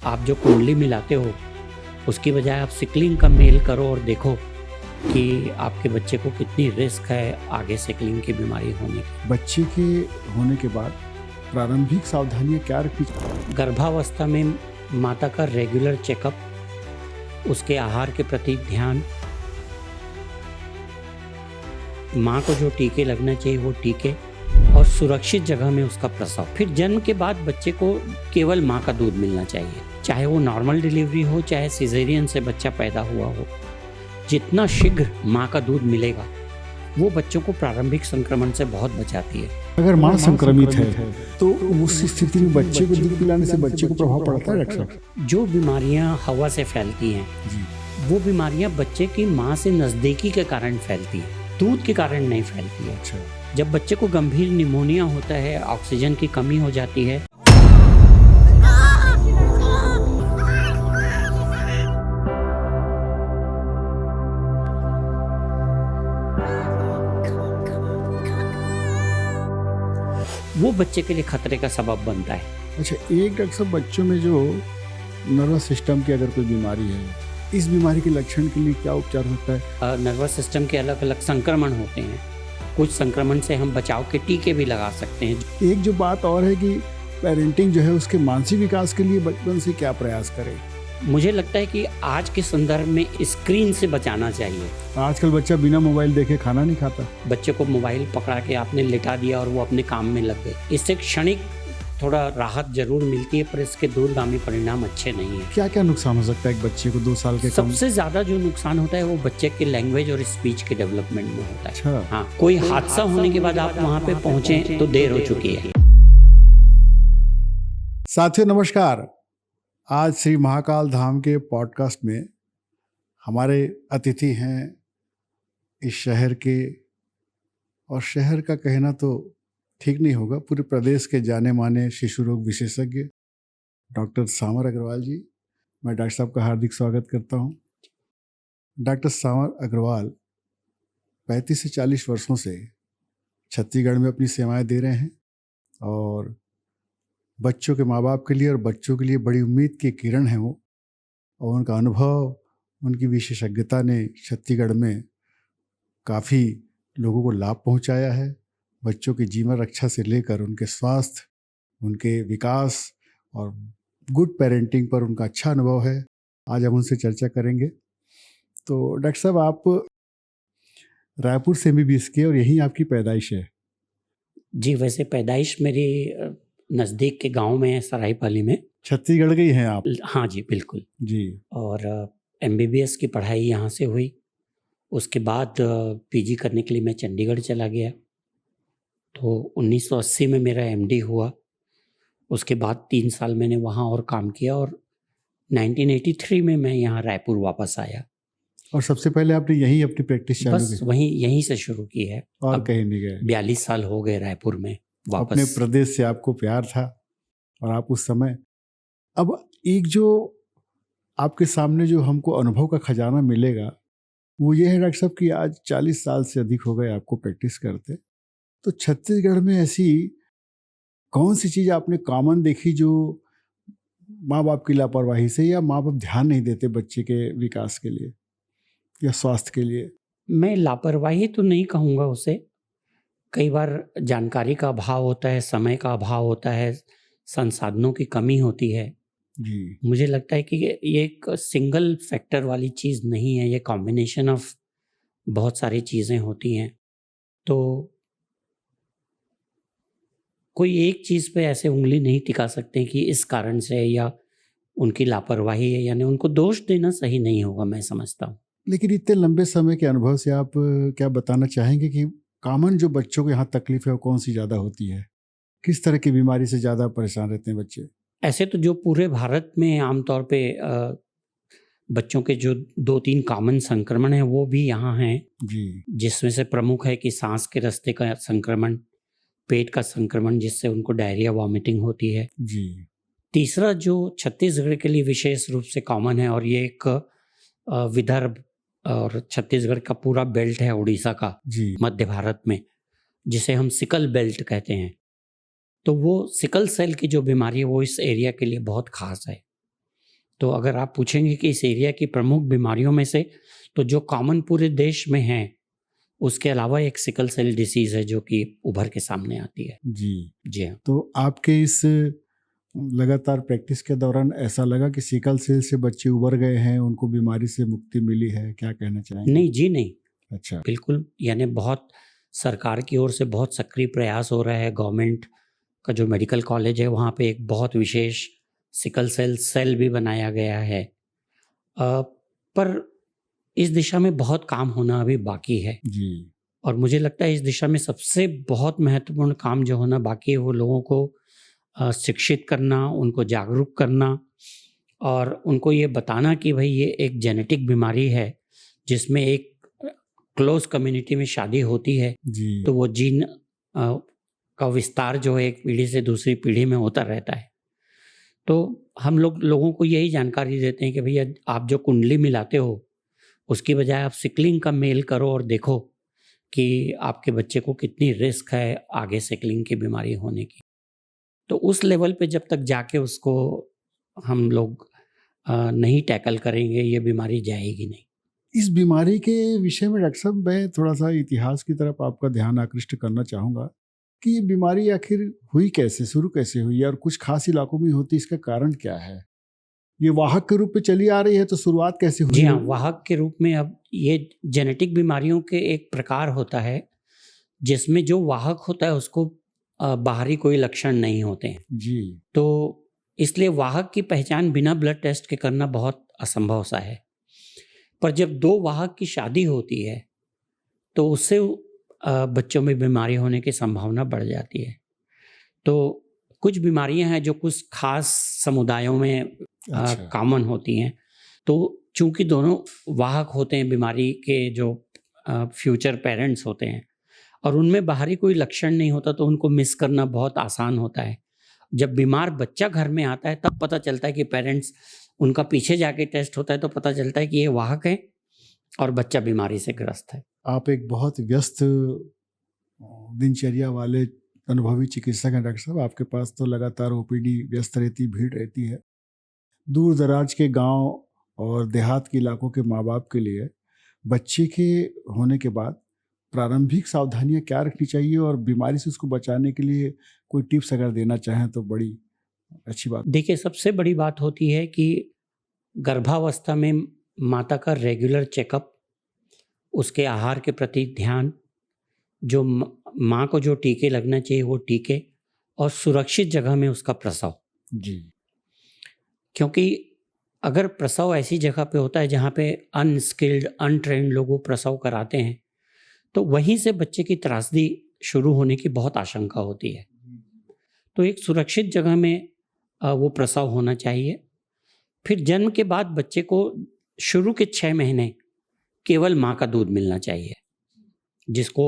आप जो कुंडली मिलाते हो उसकी बजाय आप सिकलिंग का मेल करो और देखो कि आपके बच्चे को कितनी रिस्क है आगे सिकलिंग की बीमारी होने की। बच्चे के होने के बाद प्रारंभिक सावधानियां क्या रखनी चाहिए? गर्भावस्था में माता का रेगुलर चेकअप, उसके आहार के प्रति ध्यान, माँ को जो टीके लगना चाहिए वो टीके, और सुरक्षित जगह में उसका प्रसव। फिर जन्म के बाद बच्चे को केवल माँ का दूध मिलना चाहिए, चाहे वो नॉर्मल डिलीवरी हो चाहे सिजेरियन से बच्चा पैदा हुआ हो। जितना शीघ्र माँ का दूध मिलेगा वो बच्चों को प्रारंभिक संक्रमण से बहुत बचाती है। अगर माँ संक्रमित है तो उस स्थिति में बच्चे को दूध पिलाने से बच्चे को प्रभाव पड़ता है डॉक्टर साहब? जो बीमारियां हवा से फैलती हैं वो बीमारियां बच्चे की माँ से नज़दीकी के कारण फैलती हैं, दूध के कारण नहीं फैलती है। अच्छा। जब बच्चे को गंभीर निमोनिया होता है, ऑक्सीजन की कमी हो जाती है, वो बच्चे के लिए खतरे का सबब बनता है। अच्छा, एक डॉक्टर साहब, बच्चों में जो नर्वस सिस्टम की अगर कोई बीमारी है, इस बीमारी के लक्षण के लिए क्या उपचार होता है? नर्वस सिस्टम के अलग अलग संक्रमण होते हैं। कुछ संक्रमण से हम बचाव के टीके भी लगा सकते हैं। एक जो बात और है कि पेरेंटिंग जो है उसके मानसिक विकास के लिए बचपन से क्या प्रयास करें? मुझे लगता है कि आज के संदर्भ में स्क्रीन से बचाना चाहिए। आजकल बच्चा बिना मोबाइल देखे खाना नहीं खाता। बच्चे को मोबाइल पकड़ा के आपने लिटा दिया और वो अपने काम में लग गए। इससे क्षणिक थोड़ा राहत जरूर मिलती है, पर इसके दूरगामी परिणाम अच्छे नहीं है। क्या क्या नुकसान हो सकता है एक बच्चे को 2 साल के कम? सबसे ज्यादा जो नुकसान होता है वो बच्चे के लैंग्वेज और स्पीच के डेवलपमेंट में होता है। अच्छा। हाँ, कोई हादसा होने के बाद आप वहाँ पे पहुँचे तो देर हो चुकी है। साथियों नमस्कार। आज श्री महाकाल धाम के पॉडकास्ट में हमारे अतिथि हैं इस शहर के, और शहर का कहना तो ठीक नहीं होगा, पूरे प्रदेश के जाने माने शिशु रोग विशेषज्ञ डॉक्टर सामर अग्रवाल जी। मैं डॉक्टर साहब का हार्दिक स्वागत करता हूं। डॉक्टर सामर अग्रवाल 35 से 40 वर्षों से छत्तीसगढ़ में अपनी सेवाएं दे रहे हैं और बच्चों के माँ बाप के लिए और बच्चों के लिए बड़ी उम्मीद की किरण है वो। और उनका अनुभव, उनकी विशेषज्ञता ने छत्तीसगढ़ में काफ़ी लोगों को लाभ पहुंचाया है। बच्चों की जीवन रक्षा से लेकर उनके स्वास्थ्य, उनके विकास और गुड पेरेंटिंग पर उनका अच्छा अनुभव है। आज हम उनसे चर्चा करेंगे। तो डॉक्टर साहब, आप रायपुर से MBBS किए और यहीं आपकी पैदाइश है? जी, वैसे पैदाइश मेरी नज़दीक के गांव में है, सरायपाली में। छत्तीसगढ़ के ही हैं आप? हाँ जी, बिल्कुल जी। और MBBS की पढ़ाई यहाँ से हुई। उसके बाद PG करने के लिए मैं चंडीगढ़ चला गया। तो 1980 में मेरा MD हुआ। उसके बाद 3 साल मैंने वहाँ और काम किया और 1983 में मैं यहाँ रायपुर वापस आया। और सबसे पहले आपने यहीं अपनी प्रैक्टिस चालू बस की? यहीं से शुरू की है। और कहीं नहीं गए? 42 साल हो गए रायपुर में वापस। अपने प्रदेश से आपको प्यार था और आप उस समय, अब एक जो आपके सामने जो हमको अनुभव का खजाना मिलेगा वो ये है डॉक्टर साहब कि आज 40 साल से अधिक हो गए आपको प्रैक्टिस करते। तो छत्तीसगढ़ में ऐसी कौन सी चीज़ आपने कॉमन देखी जो माँ बाप की लापरवाही से, या माँ बाप ध्यान नहीं देते बच्चे के विकास के लिए या स्वास्थ्य के लिए? मैं लापरवाही तो नहीं कहूँगा उसे। कई बार जानकारी का अभाव होता है, समय का अभाव होता है, संसाधनों की कमी होती है। जी। मुझे लगता है कि ये एक सिंगल फैक्टर वाली चीज़ नहीं है, ये कॉम्बिनेशन ऑफ बहुत सारी चीज़ें होती हैं। तो कोई एक चीज़ पे ऐसे उंगली नहीं टिका सकते कि इस कारण से या उनकी लापरवाही है, यानी उनको दोष देना सही नहीं होगा, मैं समझता हूँ। लेकिन इतने लंबे समय के अनुभव से आप क्या बताना चाहेंगे कि कॉमन जो बच्चों को यहाँ तकलीफ है वो कौन सी ज़्यादा होती है? किस तरह की बीमारी से ज़्यादा परेशान रहते हैं बच्चे? ऐसे तो जो पूरे भारत में आमतौर पे बच्चों के जो 2-3 कॉमन संक्रमण हैं वो भी यहाँ हैं जी। जिसमें से प्रमुख है कि सांस के रास्ते का संक्रमण, पेट का संक्रमण जिससे उनको डायरिया, वॉमिटिंग होती है। जी। तीसरा जो छत्तीसगढ़ के लिए विशेष रूप से कॉमन है, और ये एक विदर्भ और छत्तीसगढ़ का पूरा बेल्ट है उड़ीसा का, जी। मध्य भारत में, जिसे हम सिकल बेल्ट कहते हैं। तो वो सिकल सेल की जो बीमारी है वो इस एरिया के लिए बहुत खास है। तो अगर आप पूछेंगे कि इस एरिया की प्रमुख बीमारियों में से, तो जो कॉमन पूरे देश में है, उसके अलावा एक सिकल सेल डिसीज है जो कि उभर के सामने आती है। जी हाँ। तो आपके इस लगातार प्रैक्टिस के दौरान ऐसा लगा कि सिकल सेल से बच्चे उबर गए हैं, उनको बीमारी से मुक्ति मिली है, क्या कहना चाहेंगे? नहीं जी, नहीं, अच्छा। बिल्कुल, यानी बहुत सरकार की ओर से बहुत सक्रिय प्रयास हो रहा है। गवर्नमेंट का जो मेडिकल कॉलेज है वहाँ पे एक बहुत विशेष सिकल सेल भी बनाया गया है। पर इस दिशा में बहुत काम होना अभी बाकी है। जी। और मुझे लगता है इस दिशा में सबसे बहुत महत्वपूर्ण काम जो होना बाकी है वो लोगों को शिक्षित करना, उनको जागरूक करना और उनको ये बताना कि भाई ये एक जेनेटिक बीमारी है जिसमें एक क्लोज कम्युनिटी में शादी होती है जी। तो वो जीन का विस्तार जो है एक पीढ़ी से दूसरी पीढ़ी में होता रहता है। तो हम लोगों को यही जानकारी देते हैं कि भैया आप जो कुंडली मिलाते हो उसकी बजाय आप सिकलिंग का मेल करो और देखो कि आपके बच्चे को कितनी रिस्क है आगे सिकलिंग की बीमारी होने की। तो उस लेवल पे जब तक जाके उसको हम लोग नहीं टैकल करेंगे ये बीमारी जाएगी नहीं। इस बीमारी के विषय में डॉक्टर साहब मैं थोड़ा सा इतिहास की तरफ आपका ध्यान आकृष्ट करना चाहूँगा कि ये बीमारी आखिर हुई कैसे, शुरू कैसे हुई और कुछ खास इलाकों में होती, इसका कारण क्या है? ये वाहक के रूप में चली आ रही है तो शुरुआत कैसे हुई? जी हाँ, वाहक के रूप में अब ये जेनेटिक बीमारियों के एक प्रकार होता है जिसमें जो वाहक होता है उसको बाहरी कोई लक्षण नहीं होते हैं। जी। तो इसलिए वाहक की पहचान बिना ब्लड टेस्ट के करना बहुत असंभव सा है। पर जब दो वाहक की शादी होती है तो उससे बच्चों में बीमारी होने की संभावना बढ़ जाती है। तो कुछ बीमारियां हैं जो कुछ खास समुदायों में कॉमन होती हैं। तो चूंकि दोनों वाहक होते हैं बीमारी के जो फ्यूचर पेरेंट्स होते हैं और उनमें बाहरी कोई लक्षण नहीं होता तो उनको मिस करना बहुत आसान होता है। जब बीमार बच्चा घर में आता है तब पता चलता है कि पेरेंट्स उनका पीछे जाके टेस्ट होता है तो पता चलता है कि ये वाहक है और बच्चा बीमारी से ग्रस्त है। आप एक बहुत व्यस्त दिनचर्या वाले अनुभवी चिकित्सक हैं डॉक्टर साहब, आपके पास तो लगातार ओपीडी व्यस्त रहती, भीड़ रहती है। दूर दराज के गांव और देहात के इलाकों के माँ बाप के लिए बच्चे के होने के बाद प्रारंभिक सावधानियां क्या रखनी चाहिए और बीमारी से उसको बचाने के लिए कोई टिप्स अगर देना चाहें तो बड़ी अच्छी बात। देखिए, सबसे बड़ी बात होती है कि गर्भावस्था में माता का रेगुलर चेकअप, उसके आहार के प्रति ध्यान, जो माँ को जो टीके लगना चाहिए वो टीके और सुरक्षित जगह में उसका प्रसव। जी। क्योंकि अगर प्रसव ऐसी जगह पे होता है जहाँ पे अनस्किल्ड अनट्रेन्ड लोग प्रसव कराते हैं तो वहीं से बच्चे की त्रासदी शुरू होने की बहुत आशंका होती है। तो एक सुरक्षित जगह में वो प्रसव होना चाहिए। फिर जन्म के बाद बच्चे को शुरू के 6 महीने केवल माँ का दूध मिलना चाहिए, जिसको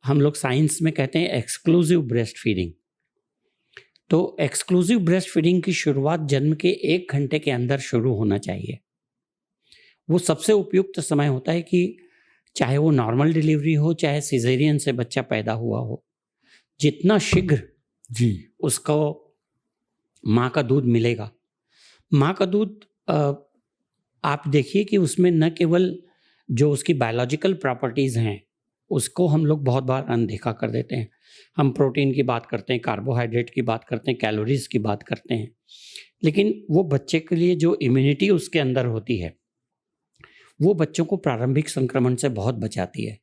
हम लोग साइंस में कहते हैं एक्सक्लूसिव ब्रेस्ट फीडिंग। तो एक्सक्लूसिव ब्रेस्ट फीडिंग की शुरुआत जन्म के 1 घंटे के अंदर शुरू होना चाहिए। वो सबसे उपयुक्त समय होता है कि चाहे वो नॉर्मल डिलीवरी हो चाहे सिजेरियन से बच्चा पैदा हुआ हो, जितना शीघ्र जी उसको माँ का दूध मिलेगा। माँ का दूध आप देखिए कि उसमें न केवल जो उसकी बायोलॉजिकल प्रॉपर्टीज़ हैं उसको हम लोग बहुत बार अनदेखा कर देते हैं। हम प्रोटीन की बात करते हैं, कार्बोहाइड्रेट की बात करते हैं, कैलोरीज की बात करते हैं, लेकिन वो बच्चे के लिए जो इम्यूनिटी उसके अंदर होती है वो बच्चों को प्रारंभिक संक्रमण से बहुत बचाती है।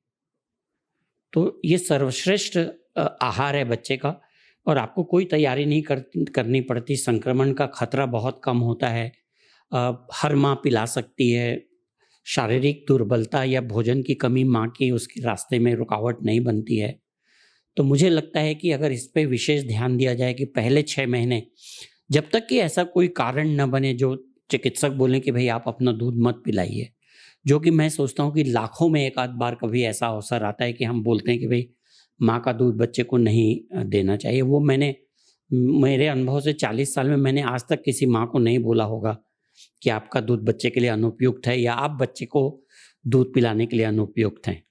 तो ये सर्वश्रेष्ठ आहार है बच्चे का और आपको कोई तैयारी नहीं करनी पड़ती। संक्रमण का खतरा बहुत कम होता है। हर माँ पिला सकती है। शारीरिक दुर्बलता या भोजन की कमी माँ की उसके रास्ते में रुकावट नहीं बनती है। तो मुझे लगता है कि अगर इस पे विशेष ध्यान दिया जाए कि पहले 6 महीने जब तक कि ऐसा कोई कारण न बने जो चिकित्सक बोलें कि भाई आप अपना दूध मत पिलाइए, जो कि मैं सोचता हूँ कि लाखों में एक आध बार कभी ऐसा अवसर आता है कि हम बोलते हैं कि भाई माँ का दूध बच्चे को नहीं देना चाहिए। वो मेरे अनुभव से 40 साल में मैंने आज तक किसी माँ को नहीं बोला होगा कि आपका दूध बच्चे के लिए अनुपयुक्त है या आप बच्चे को दूध पिलाने के लिए अनुपयुक्त हैं।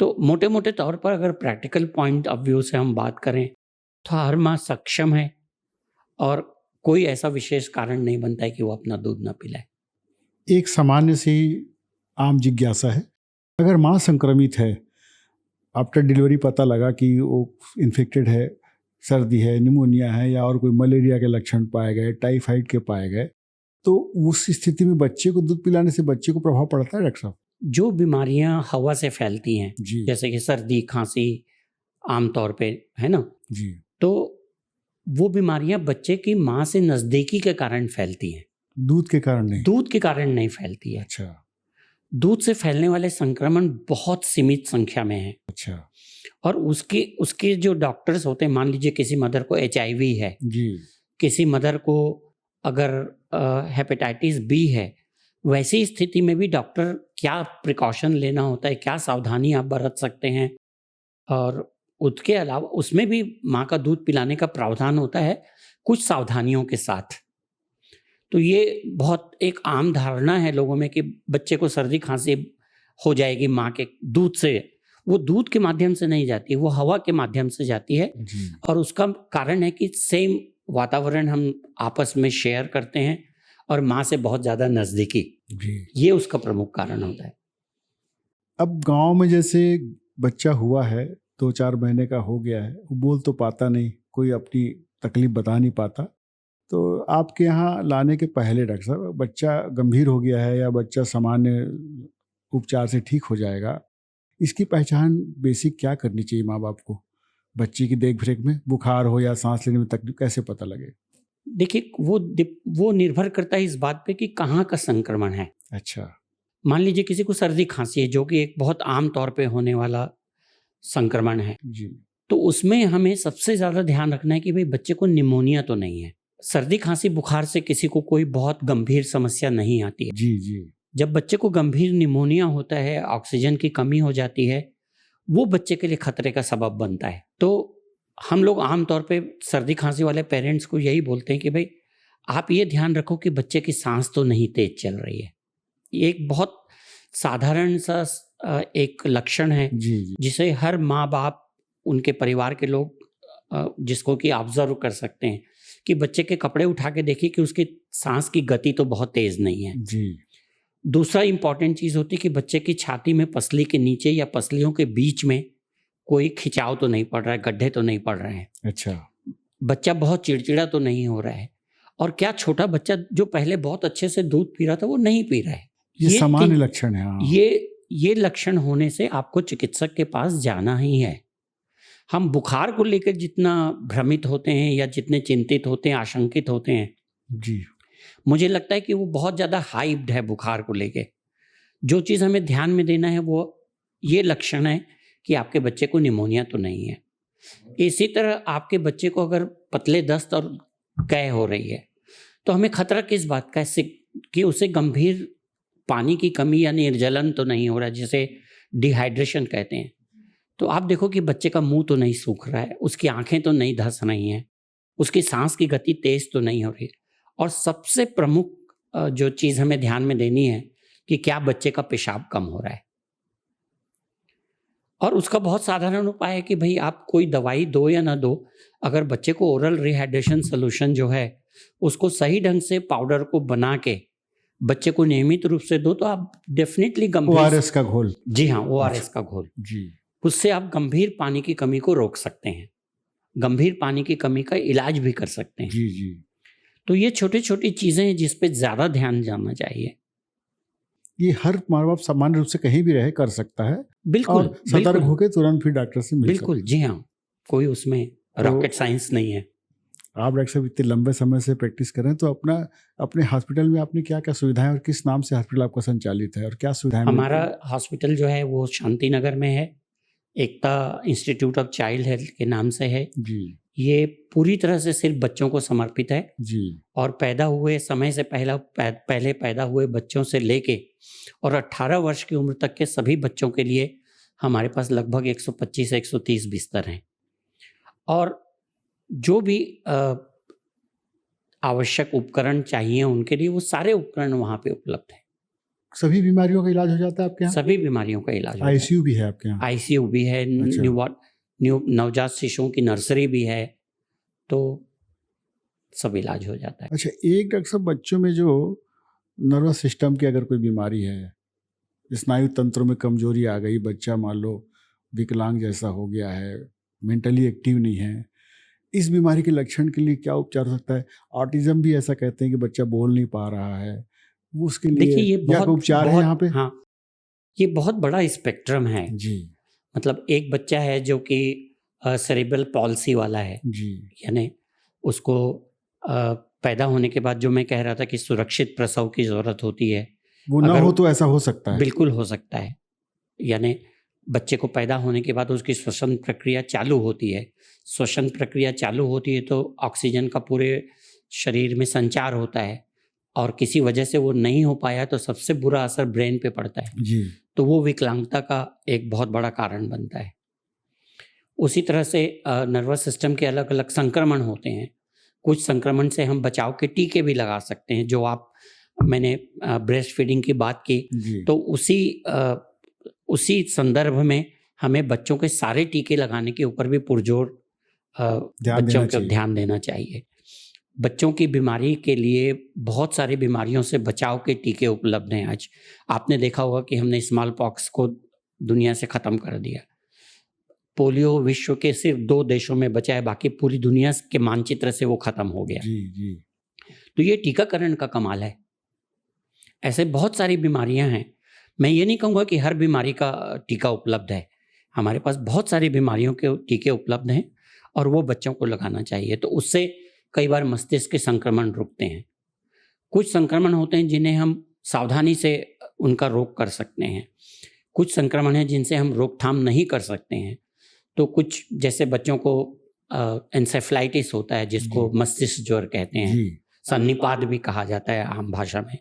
तो मोटे मोटे तौर पर अगर प्रैक्टिकल पॉइंट ऑफ व्यू से हम बात करें तो हर माँ सक्षम है और कोई ऐसा विशेष कारण नहीं बनता है कि वो अपना दूध ना पिलाए। एक सामान्य सी आम जिज्ञासा है, अगर माँ संक्रमित है, आफ्टर डिलीवरी पता लगा कि वो इन्फेक्टेड है, सर्दी है, निमोनिया है या और कोई मलेरिया के लक्षण पाए गए, टाइफाइड के पाए गए, तो उस स्थिति में बच्चे को दूध पिलाने से बच्चे को प्रभाव पड़ता है डॉक्टर साहब? जो बीमारियां हवा से फैलती हैं, जी जैसे कि सर्दी, खांसी आमतौर पे, है ना, जी। तो वो बीमारियां बच्चे की माँ से नज़दीकी के कारण फैलती हैं, दूध के कारण नहीं? दूध के कारण नहीं फैलती है। अच्छा दूध से फैलने वाले संक्रमण बहुत सीमित संख्या में हैं। अच्छा और उसके जो डॉक्टर्स होते हैं, मान लीजिए किसी मदर को HIV है, जी किसी मदर को अगर हेपेटाइटिस बी है, वैसी स्थिति में भी डॉक्टर क्या प्रिकॉशन लेना होता है, क्या सावधानी आप बरत सकते हैं, और उसके अलावा उसमें भी माँ का दूध पिलाने का प्रावधान होता है कुछ सावधानियों के साथ। तो ये बहुत एक आम धारणा है लोगों में कि बच्चे को सर्दी खांसी हो जाएगी माँ के दूध से। वो दूध के माध्यम से नहीं जाती, वो हवा के माध्यम से जाती है। जी और उसका कारण है कि सेम वातावरण हम आपस में शेयर करते हैं और माँ से बहुत ज़्यादा नज़दीकी, जी। ये उसका प्रमुख कारण होता है। अब गांव में जैसे बच्चा हुआ है, 2-4 महीने का हो गया है, वो बोल तो पाता नहीं, कोई अपनी तकलीफ बता नहीं पाता, तो आपके यहाँ लाने के पहले डॉक्टर साहब बच्चा गंभीर हो गया है या बच्चा सामान्य उपचार से ठीक हो जाएगा, इसकी पहचान बेसिक क्या करनी चाहिए माँ बाप को? बच्चे की देख रेख में बुखार हो या सांस लेने में तकलीफ कैसे पता लगे? देखिए, वो निर्भर करता है इस बात पे कि कहाँ का संक्रमण है। अच्छा मान लीजिए किसी को सर्दी खांसी है, जो कि एक बहुत आम तौर पे होने वाला संक्रमण है, जी तो उसमें हमें सबसे ज़्यादा ध्यान रखना है कि भाई बच्चे को निमोनिया तो नहीं है। सर्दी खांसी बुखार से किसी को कोई बहुत गंभीर समस्या नहीं आती है। जी जी जब बच्चे को गंभीर निमोनिया होता है, ऑक्सीजन की कमी हो जाती है, वो बच्चे के लिए खतरे का सबब बनता है। तो हम लोग आमतौर पे सर्दी खांसी वाले पेरेंट्स को यही बोलते हैं कि भाई आप ये ध्यान रखो कि बच्चे की सांस तो नहीं तेज चल रही है। ये एक बहुत साधारण सा एक लक्षण है जी जी जिसे हर माँ बाप, उनके परिवार के लोग जिसको कि ऑब्जर्व कर सकते हैं कि बच्चे के कपड़े उठा के देखिए कि उसकी सांस की गति तो बहुत तेज नहीं है। जी। दूसरा इंपॉर्टेंट चीज़ होती है कि बच्चे की छाती में पसली के नीचे या पसलियों के बीच में कोई खिंचाव तो नहीं पड़ रहा है, गड्ढे तो नहीं पड़ रहे हैं, अच्छा बच्चा बहुत चिड़चिड़ा तो नहीं हो रहा है, और क्या छोटा बच्चा जो पहले बहुत अच्छे से दूध पी रहा था वो नहीं पी रहा है। ये सामान्य लक्षण है। हाँ। ये लक्षण होने से आपको चिकित्सक के पास जाना ही है। हम बुखार को लेकर जितना भ्रमित होते हैं या जितने चिंतित होते हैं, आशंकित होते हैं, जी मुझे लगता है कि वो बहुत ज़्यादा हाइप्ड है बुखार को लेके। जो चीज़ हमें ध्यान में देना है वो ये लक्षण है कि आपके बच्चे को निमोनिया तो नहीं है। इसी तरह आपके बच्चे को अगर पतले दस्त और कै हो रही है तो हमें खतरा किस बात का है कि उसे गंभीर पानी की कमी या निर्जलन तो नहीं हो रहा है, जिसे डिहाइड्रेशन कहते हैं। तो आप देखो कि बच्चे का मुंह तो नहीं सूख रहा है, उसकी आंखें तो नहीं धंस रही हैं, उसकी सांस की गति तेज तो नहीं हो रही, और सबसे प्रमुख जो चीज़ हमें ध्यान में देनी है कि क्या बच्चे का पेशाब कम हो रहा है। और उसका बहुत साधारण उपाय है कि भाई आप कोई दवाई दो या ना दो, अगर बच्चे को ओरल रिहाइड्रेशन सोल्यूशन जो है उसको सही ढंग से पाउडर को बना के बच्चे को नियमित रूप से दो तो आप डेफिनेटली गंभीर ORS का घोल। जी हाँ, ORS का घोल जी उससे आप गंभीर पानी की कमी को रोक सकते हैं, गंभीर पानी की कमी का इलाज भी कर सकते हैं। जी जी। तो ये छोटी छोटी चीज़ें हैं जिस पे ज़्यादा ध्यान जाना चाहिए। ये हर माँ बाप सामान्य रूप से कहीं भी रहे कर सकता है, बिल्कुल, और सतर्क होकर तुरंत फिर डॉक्टर से मिल बिल्कुल, जी हाँ, कोई उसमें रॉकेट साइंस नहीं है। आप डॉक्टर साहब इतने लंबे समय से प्रैक्टिस करें तो अपने हॉस्पिटल में आपने क्या क्या सुविधाएं और किस नाम से हॉस्पिटल आपका संचालित है और क्या सुविधाएं हमारा हॉस्पिटल जो है वो शांति नगर में है, एकता इंस्टीट्यूट ऑफ चाइल्ड हेल्थ के नाम से है जी। ये पूरी तरह से सिर्फ बच्चों को समर्पित है जी। और पैदा हुए समय से पहले पैदा हुए बच्चों से लेके और 18 वर्ष की उम्र तक के सभी बच्चों के लिए हमारे पास लगभग 125 से 130 बिस्तर हैं, और जो भी आवश्यक उपकरण चाहिए उनके लिए वो सारे उपकरण वहाँ पे उपलब्ध हैं। सभी बीमारियों का इलाज हो जाता है आपके यहाँ? सभी बीमारियों का इलाज होता है। ICU भी है आपके यहाँ? ICU भी है, अच्छा। नवजात शिशुओं की नर्सरी भी है, तो सब इलाज हो जाता है। अच्छा, एक डॉक्टर साहब, बच्चों में जो नर्वस सिस्टम की अगर कोई बीमारी है, स्नायु तंत्रों में कमजोरी आ गई, बच्चा मान लो विकलांग जैसा हो गया है, मेंटली एक्टिव नहीं है, इस बीमारी के लक्षण के लिए क्या उपचार हो सकता है? ऑटिज्म भी ऐसा कहते हैं कि बच्चा बोल नहीं पा रहा है, वो उसके लिए देखिए ये क्या बहुत कोई उपचार है यहाँ पे? हाँ, ये बहुत बड़ा स्पेक्ट्रम है। जी मतलब एक बच्चा है जो कि सेरेब्रल पॉल्सी वाला है, जी यानी उसको पैदा होने के बाद जो मैं कह रहा था कि सुरक्षित प्रसव की ज़रूरत होती है, वो ना अगर हो तो ऐसा हो सकता है। बिल्कुल हो सकता है। यानी बच्चे को पैदा होने के बाद उसकी श्वसन प्रक्रिया चालू होती है। श्वसन प्रक्रिया चालू होती है तो ऑक्सीजन का पूरे शरीर में संचार होता है, और किसी वजह से वो नहीं हो पाया तो सबसे बुरा असर ब्रेन पे पड़ता है, जी तो वो विकलांगता का एक बहुत बड़ा कारण बनता है। उसी तरह से नर्वस सिस्टम के अलग अलग संक्रमण होते हैं। कुछ संक्रमण से हम बचाव के टीके भी लगा सकते हैं, जो मैंने ब्रेस्ट फीडिंग की बात की, जी तो उसी संदर्भ में हमें बच्चों के सारे टीके लगाने के ऊपर भी पुरजोर बच्चों को ध्यान देना चाहिए। बच्चों की बीमारी के लिए बहुत सारी बीमारियों से बचाव के टीके उपलब्ध हैं आज। आपने देखा होगा कि हमने स्मॉल पॉक्स को दुनिया से ख़त्म कर दिया। पोलियो विश्व के सिर्फ 2 देशों में बचा है, बाकी पूरी दुनिया के मानचित्र से वो ख़त्म हो गया। जी जी तो ये टीकाकरण का कमाल है। ऐसे बहुत सारी बीमारियां हैं। मैं ये नहीं कहूँगा कि हर बीमारी का टीका उपलब्ध है। हमारे पास बहुत सारी बीमारियों के टीके उपलब्ध हैं और वो बच्चों को लगाना चाहिए। तो उससे कई बार मस्तिष्क के संक्रमण रुकते हैं। कुछ संक्रमण होते हैं जिन्हें हम सावधानी से उनका रोक कर सकते हैं। कुछ संक्रमण हैं जिनसे हम रोकथाम नहीं कर सकते हैं। तो कुछ जैसे बच्चों को एंसेफ्लाइटिस होता है, जिसको मस्तिष्क ज्वर कहते हैं, सन्निपात भी कहा जाता है आम भाषा में।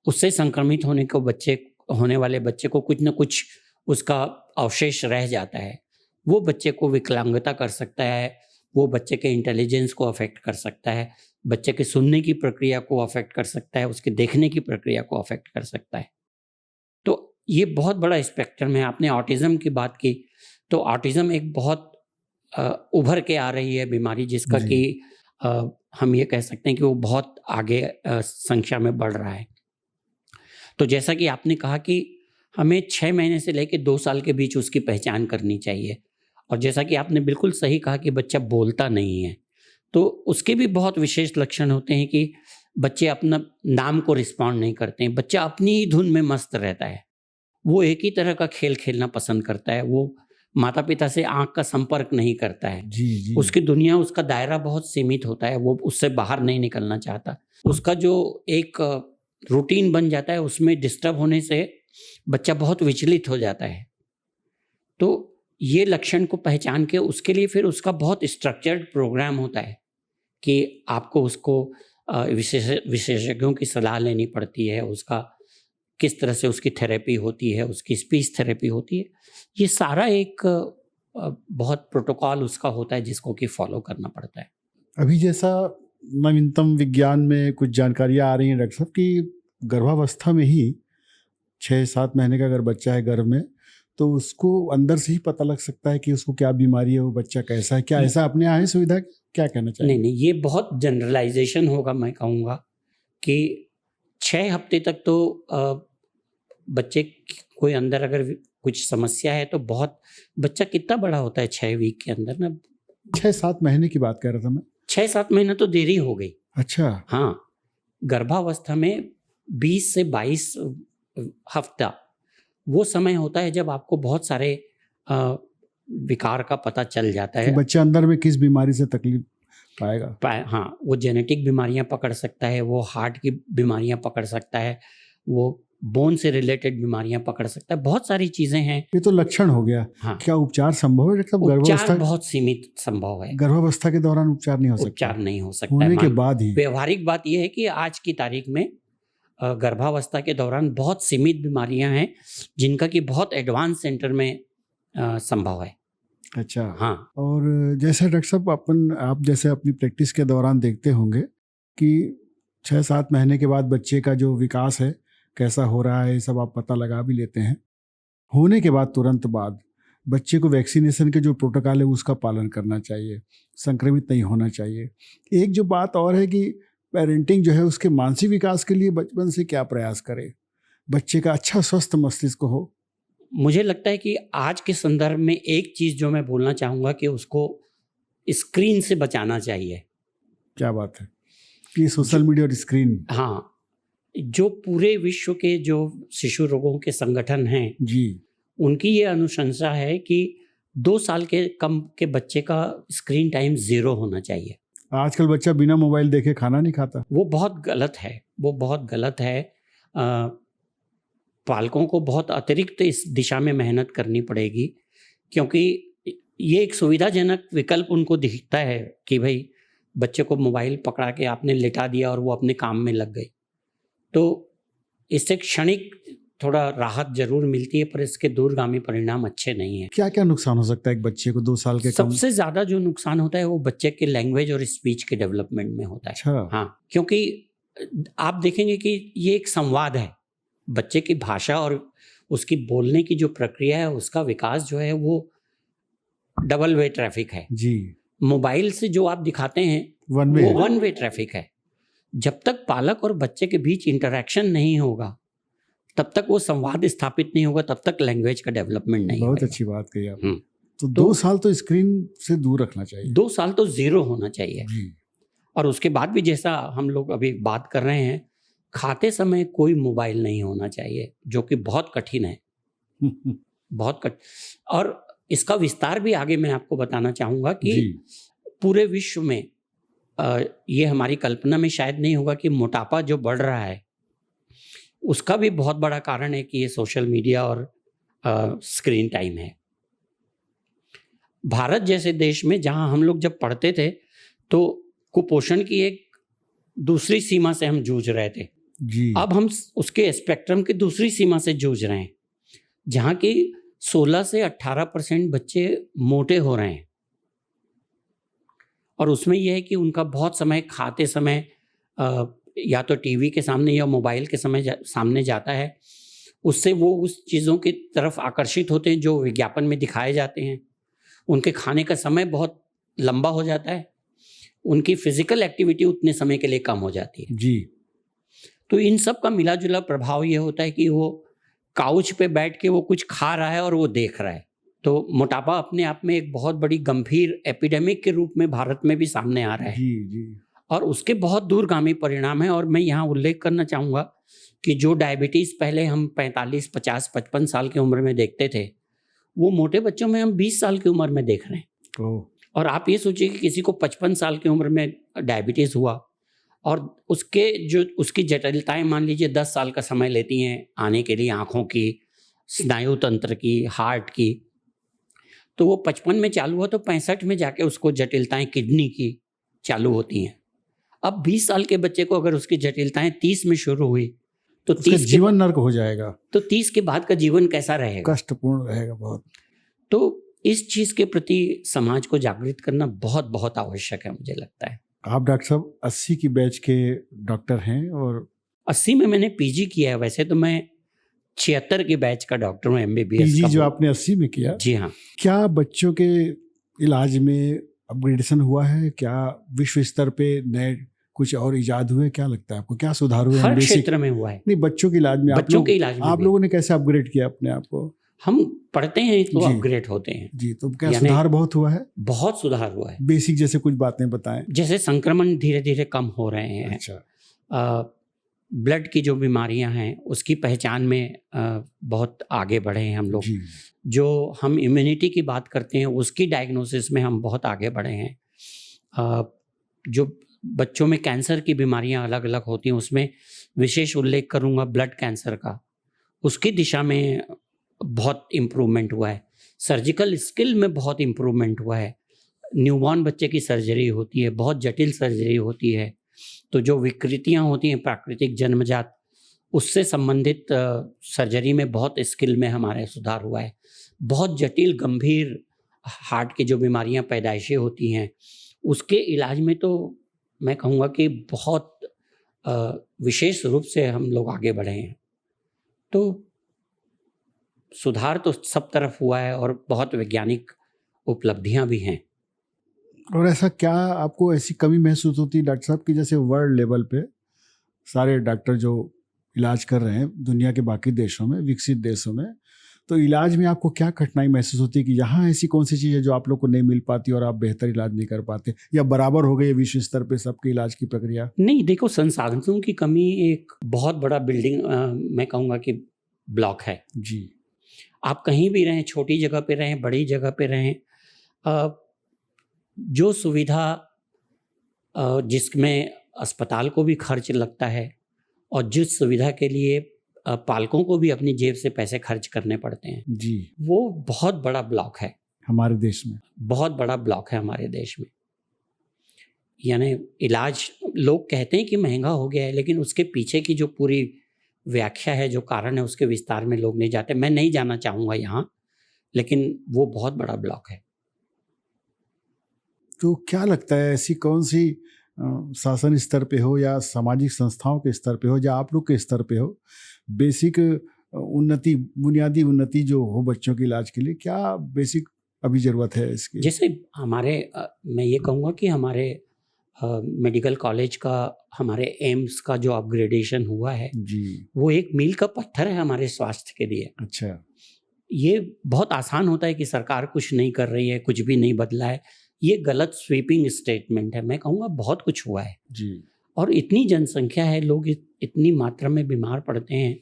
उससे संक्रमित होने वाले बच्चे को कुछ न कुछ उसका अवशेष रह जाता है। वो बच्चे को विकलांगता कर सकता है, वो बच्चे के इंटेलिजेंस को अफेक्ट कर सकता है, बच्चे के सुनने की प्रक्रिया को अफेक्ट कर सकता है, उसके देखने की प्रक्रिया को अफेक्ट कर सकता है। तो ये बहुत बड़ा स्पेक्ट्रम है। आपने ऑटिज्म की बात की, तो ऑटिज्म एक बहुत उभर के आ रही है बीमारी, जिसका कि हम ये कह सकते हैं कि वो बहुत आगे संख्या में बढ़ रहा है। तो जैसा कि आपने कहा कि हमें 6 महीने से लेकर 2 साल के बीच उसकी पहचान करनी चाहिए, और जैसा कि आपने बिल्कुल सही कहा कि बच्चा बोलता नहीं है, तो उसके भी बहुत विशेष लक्षण होते हैं कि बच्चे अपना नाम को रिस्पॉन्ड नहीं करते हैं। बच्चा अपनी ही धुन में मस्त रहता है, वो एक ही तरह का खेल खेलना पसंद करता है, वो माता पिता से आंख का संपर्क नहीं करता है। जी उसकी दुनिया, उसका दायरा बहुत सीमित होता है, वो उससे बाहर नहीं निकलना चाहता। उसका जो एक रूटीन बन जाता है, उसमें डिस्टर्ब होने से बच्चा बहुत विचलित हो जाता है। तो ये लक्षण को पहचान के उसके लिए फिर उसका बहुत स्ट्रक्चर्ड प्रोग्राम होता है कि आपको उसको विशेषज्ञों की सलाह लेनी पड़ती है, उसका किस तरह से उसकी थेरेपी होती है, उसकी स्पीच थेरेपी होती है। ये सारा एक बहुत प्रोटोकॉल उसका होता है जिसको कि फॉलो करना पड़ता है। अभी जैसा नवीनतम विज्ञान में कुछ जानकारियाँ आ रही हैं डॉक्टर साहब कि गर्भावस्था में ही 6-7 महीने का अगर बच्चा है गर्भ में, तो उसको अंदर से ही पता लग सकता है कि उसको क्या बीमारी है, वो बच्चा कैसा है। क्या ऐसा अपने यहाँ है सुविधा? क्या कहना चाहिए? नहीं, ये बहुत जनरलाइजेशन होगा। मैं कहूँगा कि 6 हफ्ते तक तो बच्चे कोई अंदर अगर कुछ समस्या है तो बहुत, बच्चा कितना बड़ा होता है 6 वीक के अंदर ना? 6-7 महीने की बात कर रहा था मैं। 6-7 महीना तो देरी हो गई। अच्छा। हाँ, गर्भावस्था में 20 से 22 हफ्ता वो समय होता है जब आपको बहुत सारे विकार का पता चल जाता है। बच्चा अंदर में किस बीमारी से तकलीफ पाएगा? हाँ, वो जेनेटिक बीमारियां पकड़ सकता है, वो हार्ट की बीमारियां पकड़ सकता है, वो बोन से रिलेटेड बीमारियां पकड़ सकता है, बहुत सारी चीजें हैं। ये तो लक्षण हो गया। हाँ, क्या उपचार संभव है? उपचार बहुत सीमित संभव है। गर्भावस्था के दौरान उपचार नहीं हो सकता? उपचार नहीं हो सकता होने के बाद ही। व्यवहारिक बात यह है कि आज की तारीख में गर्भावस्था के दौरान बहुत सीमित बीमारियां हैं जिनका कि बहुत एडवांस सेंटर में संभव है। अच्छा। हाँ। और जैसे डॉक्टर साहब आप जैसे अपनी प्रैक्टिस के दौरान देखते होंगे कि 6-7 महीने के बाद बच्चे का जो विकास है कैसा हो रहा है, ये सब आप पता लगा भी लेते हैं। होने के बाद तुरंत बाद बच्चे को वैक्सीनेशन के जो प्रोटोकॉल है उसका पालन करना चाहिए, संक्रमित नहीं होना चाहिए। एक जो बात और है कि पेरेंटिंग जो है उसके मानसिक विकास के लिए बचपन से क्या प्रयास करे, बच्चे का अच्छा स्वस्थ मस्तिष्क हो। मुझे लगता है कि आज के संदर्भ में एक चीज़ जो मैं बोलना चाहूँगा कि उसको स्क्रीन से बचाना चाहिए। क्या बात है कि सोशल मीडिया और स्क्रीन। हाँ, जो पूरे विश्व के जो शिशु रोगों के संगठन हैं जी, उनकी ये अनुशंसा है कि 2 साल के कम के बच्चे का स्क्रीन टाइम 0 होना चाहिए। आजकल बच्चा बिना मोबाइल देखे खाना नहीं खाता। वो बहुत गलत है, वो बहुत गलत है। पालकों को बहुत अतिरिक्त इस दिशा में मेहनत करनी पड़ेगी, क्योंकि ये एक सुविधाजनक विकल्प उनको दिखता है कि भाई बच्चे को मोबाइल पकड़ा के आपने लिटा दिया और वो अपने काम में लग गई। तो इससे क्षणिक थोड़ा राहत जरूर मिलती है, पर इसके दूरगामी परिणाम अच्छे नहीं है। क्या क्या नुकसान हो सकता है एक बच्चे को 2 साल के कम? सबसे ज्यादा जो नुकसान होता है वो बच्चे के लैंग्वेज और स्पीच के डेवलपमेंट में होता है। अच्छा। हाँ, क्योंकि आप देखेंगे कि ये एक संवाद है। बच्चे की भाषा और उसकी बोलने की जो प्रक्रिया है उसका विकास जो है वो डबल वे ट्रैफिक है जी। मोबाइल से जो आप दिखाते हैं वन वे वो है। वन वे ट्रैफिक है। जब तक पालक और बच्चे के बीच इंटरेक्शन नहीं होगा तब तक वो संवाद स्थापित नहीं होगा, तब तक लैंग्वेज का डेवलपमेंट नहीं बहुत होगा। अच्छी बात कही आपने। हम्म। तो 2 साल तो स्क्रीन से दूर रखना चाहिए। 2 साल तो 0 होना चाहिए। जी। और उसके बाद भी जैसा हम लोग अभी बात कर रहे हैं, खाते समय कोई मोबाइल नहीं होना चाहिए, जो कि बहुत कठिन है, बहुत कठिन। और इसका विस्तार भी आगे मैं आपको बताना चाहूँगा कि जी। पूरे विश्व में ये हमारी कल्पना में शायद नहीं होगा कि मोटापा जो बढ़ रहा है उसका भी बहुत बड़ा कारण है कि ये सोशल मीडिया और स्क्रीन टाइम है। भारत जैसे देश में जहां हम लोग जब पढ़ते थे तो कुपोषण की एक दूसरी सीमा से हम जूझ रहे थे। जी। अब हम उसके स्पेक्ट्रम की दूसरी सीमा से जूझ रहे हैं, जहां की 16 से 18% बच्चे मोटे हो रहे हैं। और उसमें यह है कि उनका बहुत समय खाते समय या तो टीवी के सामने या मोबाइल के सामने जाता है, उससे वो उस चीज़ों की तरफ आकर्षित होते हैं जो विज्ञापन में दिखाए जाते हैं। उनके खाने का समय बहुत लंबा हो जाता है, उनकी फिजिकल एक्टिविटी उतने समय के लिए कम हो जाती है। जी। तो इन सब का मिला जुला प्रभाव ये होता है कि वो काउच पे बैठ के वो कुछ खा रहा है और वो देख रहा है। तो मोटापा अपने आप में एक बहुत बड़ी गंभीर एपिडेमिक के रूप में भारत में भी सामने आ रहा है। जी। जी। और उसके बहुत दूरगामी परिणाम है। और मैं यहाँ उल्लेख करना चाहूँगा कि जो डायबिटीज़ पहले हम 45, 50, 55 साल की उम्र में देखते थे, वो मोटे बच्चों में हम 20 साल की उम्र में देख रहे हैं। और आप ये सोचिए कि किसी को 55 साल की उम्र में डायबिटीज़ हुआ और उसकी जटिलताएं मान लीजिए 10 साल का समय लेती हैं आने के लिए, आँखों की, स्नायु तंत्र की, हार्ट की। तो वो 55 में चालू हुआ तो 65 में जाके उसको जटिलताएं किडनी की चालू होती हैं। अब 20 साल के बच्चे को अगर उसकी जटिलताएं 30 में शुरू हुई तो 30 जीवन नर्क हो जाएगा। तो 30 के बाद का जीवन कैसा रहेगा? कष्टपूर्ण रहेगा बहुत। तो इस चीज के प्रति समाज को जागृत करना बहुत बहुत आवश्यक है, मुझे लगता है। आप डॉक्टर साहब 80 की बैच के डॉक्टर हैं और 80 में मैंने पीजी किया है। वैसे तो मैं 76 के बैच का डॉक्टर हूँ, MBBS पीजी का। जो आपने 80 में किया। जी हाँ। क्या बच्चों के इलाज में अपग्रेडेशन हुआ है? क्या विश्व स्तर पे नए कुछ और इजाद हुए? क्या लगता है आपको, क्या सुधार हुए? हर क्षेत्र में हुआ है। नहीं, बच्चों के इलाज में बच्चों के इलाज में आप लोगों ने कैसे अपग्रेड किया अपने आप को? हम पढ़ते हैं तो जी। अपग्रेड होते हैं। जी। तो क्या सुधार बहुत हुआ है? बहुत सुधार हुआ है। बेसिक जैसे कुछ बातें बताएं। जैसे संक्रमण धीरे धीरे कम हो रहे हैं। अच्छा। ब्लड की जो बीमारियां हैं उसकी पहचान में बहुत आगे बढ़े हैं हम लोग। जी। जो हम इम्यूनिटी की बात करते हैं उसकी डायग्नोसिस में हम बहुत आगे बढ़े हैं। जो बच्चों में कैंसर की बीमारियां अलग अलग होती हैं उसमें विशेष उल्लेख करूंगा ब्लड कैंसर का। उसकी दिशा में बहुत इम्प्रूवमेंट हुआ है। सर्जिकल स्किल में बहुत इम्प्रूवमेंट हुआ है। न्यूबॉर्न बच्चे की सर्जरी होती है, बहुत जटिल सर्जरी होती है। तो जो विकृतियां होती हैं प्राकृतिक जन्मजात, उससे संबंधित सर्जरी में बहुत स्किल में हमारे सुधार हुआ है। बहुत जटिल गंभीर हार्ट की जो बीमारियां पैदाइशी होती हैं उसके इलाज में तो मैं कहूँगा कि बहुत विशेष रूप से हम लोग आगे बढ़े हैं। तो सुधार तो सब तरफ हुआ है और बहुत वैज्ञानिक उपलब्धियां भी हैं। और ऐसा क्या आपको ऐसी कमी महसूस होती है डॉक्टर साहब कि जैसे वर्ल्ड लेवल पे सारे डॉक्टर जो इलाज कर रहे हैं दुनिया के बाकी देशों में, विकसित देशों में, तो इलाज में आपको क्या कठिनाई महसूस होती है कि यहाँ ऐसी कौन सी चीज़ है जो आप लोग को नहीं मिल पाती और आप बेहतर इलाज नहीं कर पाते, या बराबर हो गई है विश्व स्तर पे सबके इलाज की प्रक्रिया? नहीं, देखो, संसाधनों की कमी एक बहुत बड़ा बिल्डिंग मैं कहूँगा कि ब्लॉक है जी। आप कहीं भी रहें, छोटी जगह पे रहें, बड़ी जगह पे रहें, जो सुविधा जिसमें अस्पताल को भी खर्च लगता है और जिस सुविधा के लिए पालकों को भी अपनी जेब से पैसे खर्च करने पड़ते हैं जी, वो बहुत बड़ा ब्लॉक है हमारे देश में। बहुत बड़ा ब्लॉक है हमारे देश में। यानी इलाज लोग कहते हैं कि महंगा हो गया है, लेकिन उसके पीछे की जो पूरी व्याख्या है, जो कारण है, उसके विस्तार में लोग नहीं जाते। मैं नहीं जाना चाहूँगा यहाँ, लेकिन वो बहुत बड़ा ब्लॉक है। तो क्या लगता है ऐसी कौन सी शासन स्तर पे हो या सामाजिक संस्थाओं के स्तर पे हो या आप लोग के स्तर पे हो, बेसिक उन्नति, बुनियादी उन्नति जो हो बच्चों के इलाज के लिए, क्या बेसिक अभी ज़रूरत है इसकी? जैसे हमारे मैं ये कहूँगा कि हमारे मेडिकल कॉलेज का, हमारे एम्स का जो अपग्रेडेशन हुआ है जी। वो एक मील का पत्थर है हमारे स्वास्थ्य के लिए। अच्छा। ये बहुत आसान होता है कि सरकार कुछ नहीं कर रही है, कुछ भी नहीं बदला है, ये गलत स्वीपिंग स्टेटमेंट है। मैं कहूँगा बहुत कुछ हुआ है जी। और इतनी जनसंख्या है, लोग इतनी मात्रा में बीमार पड़ते हैं,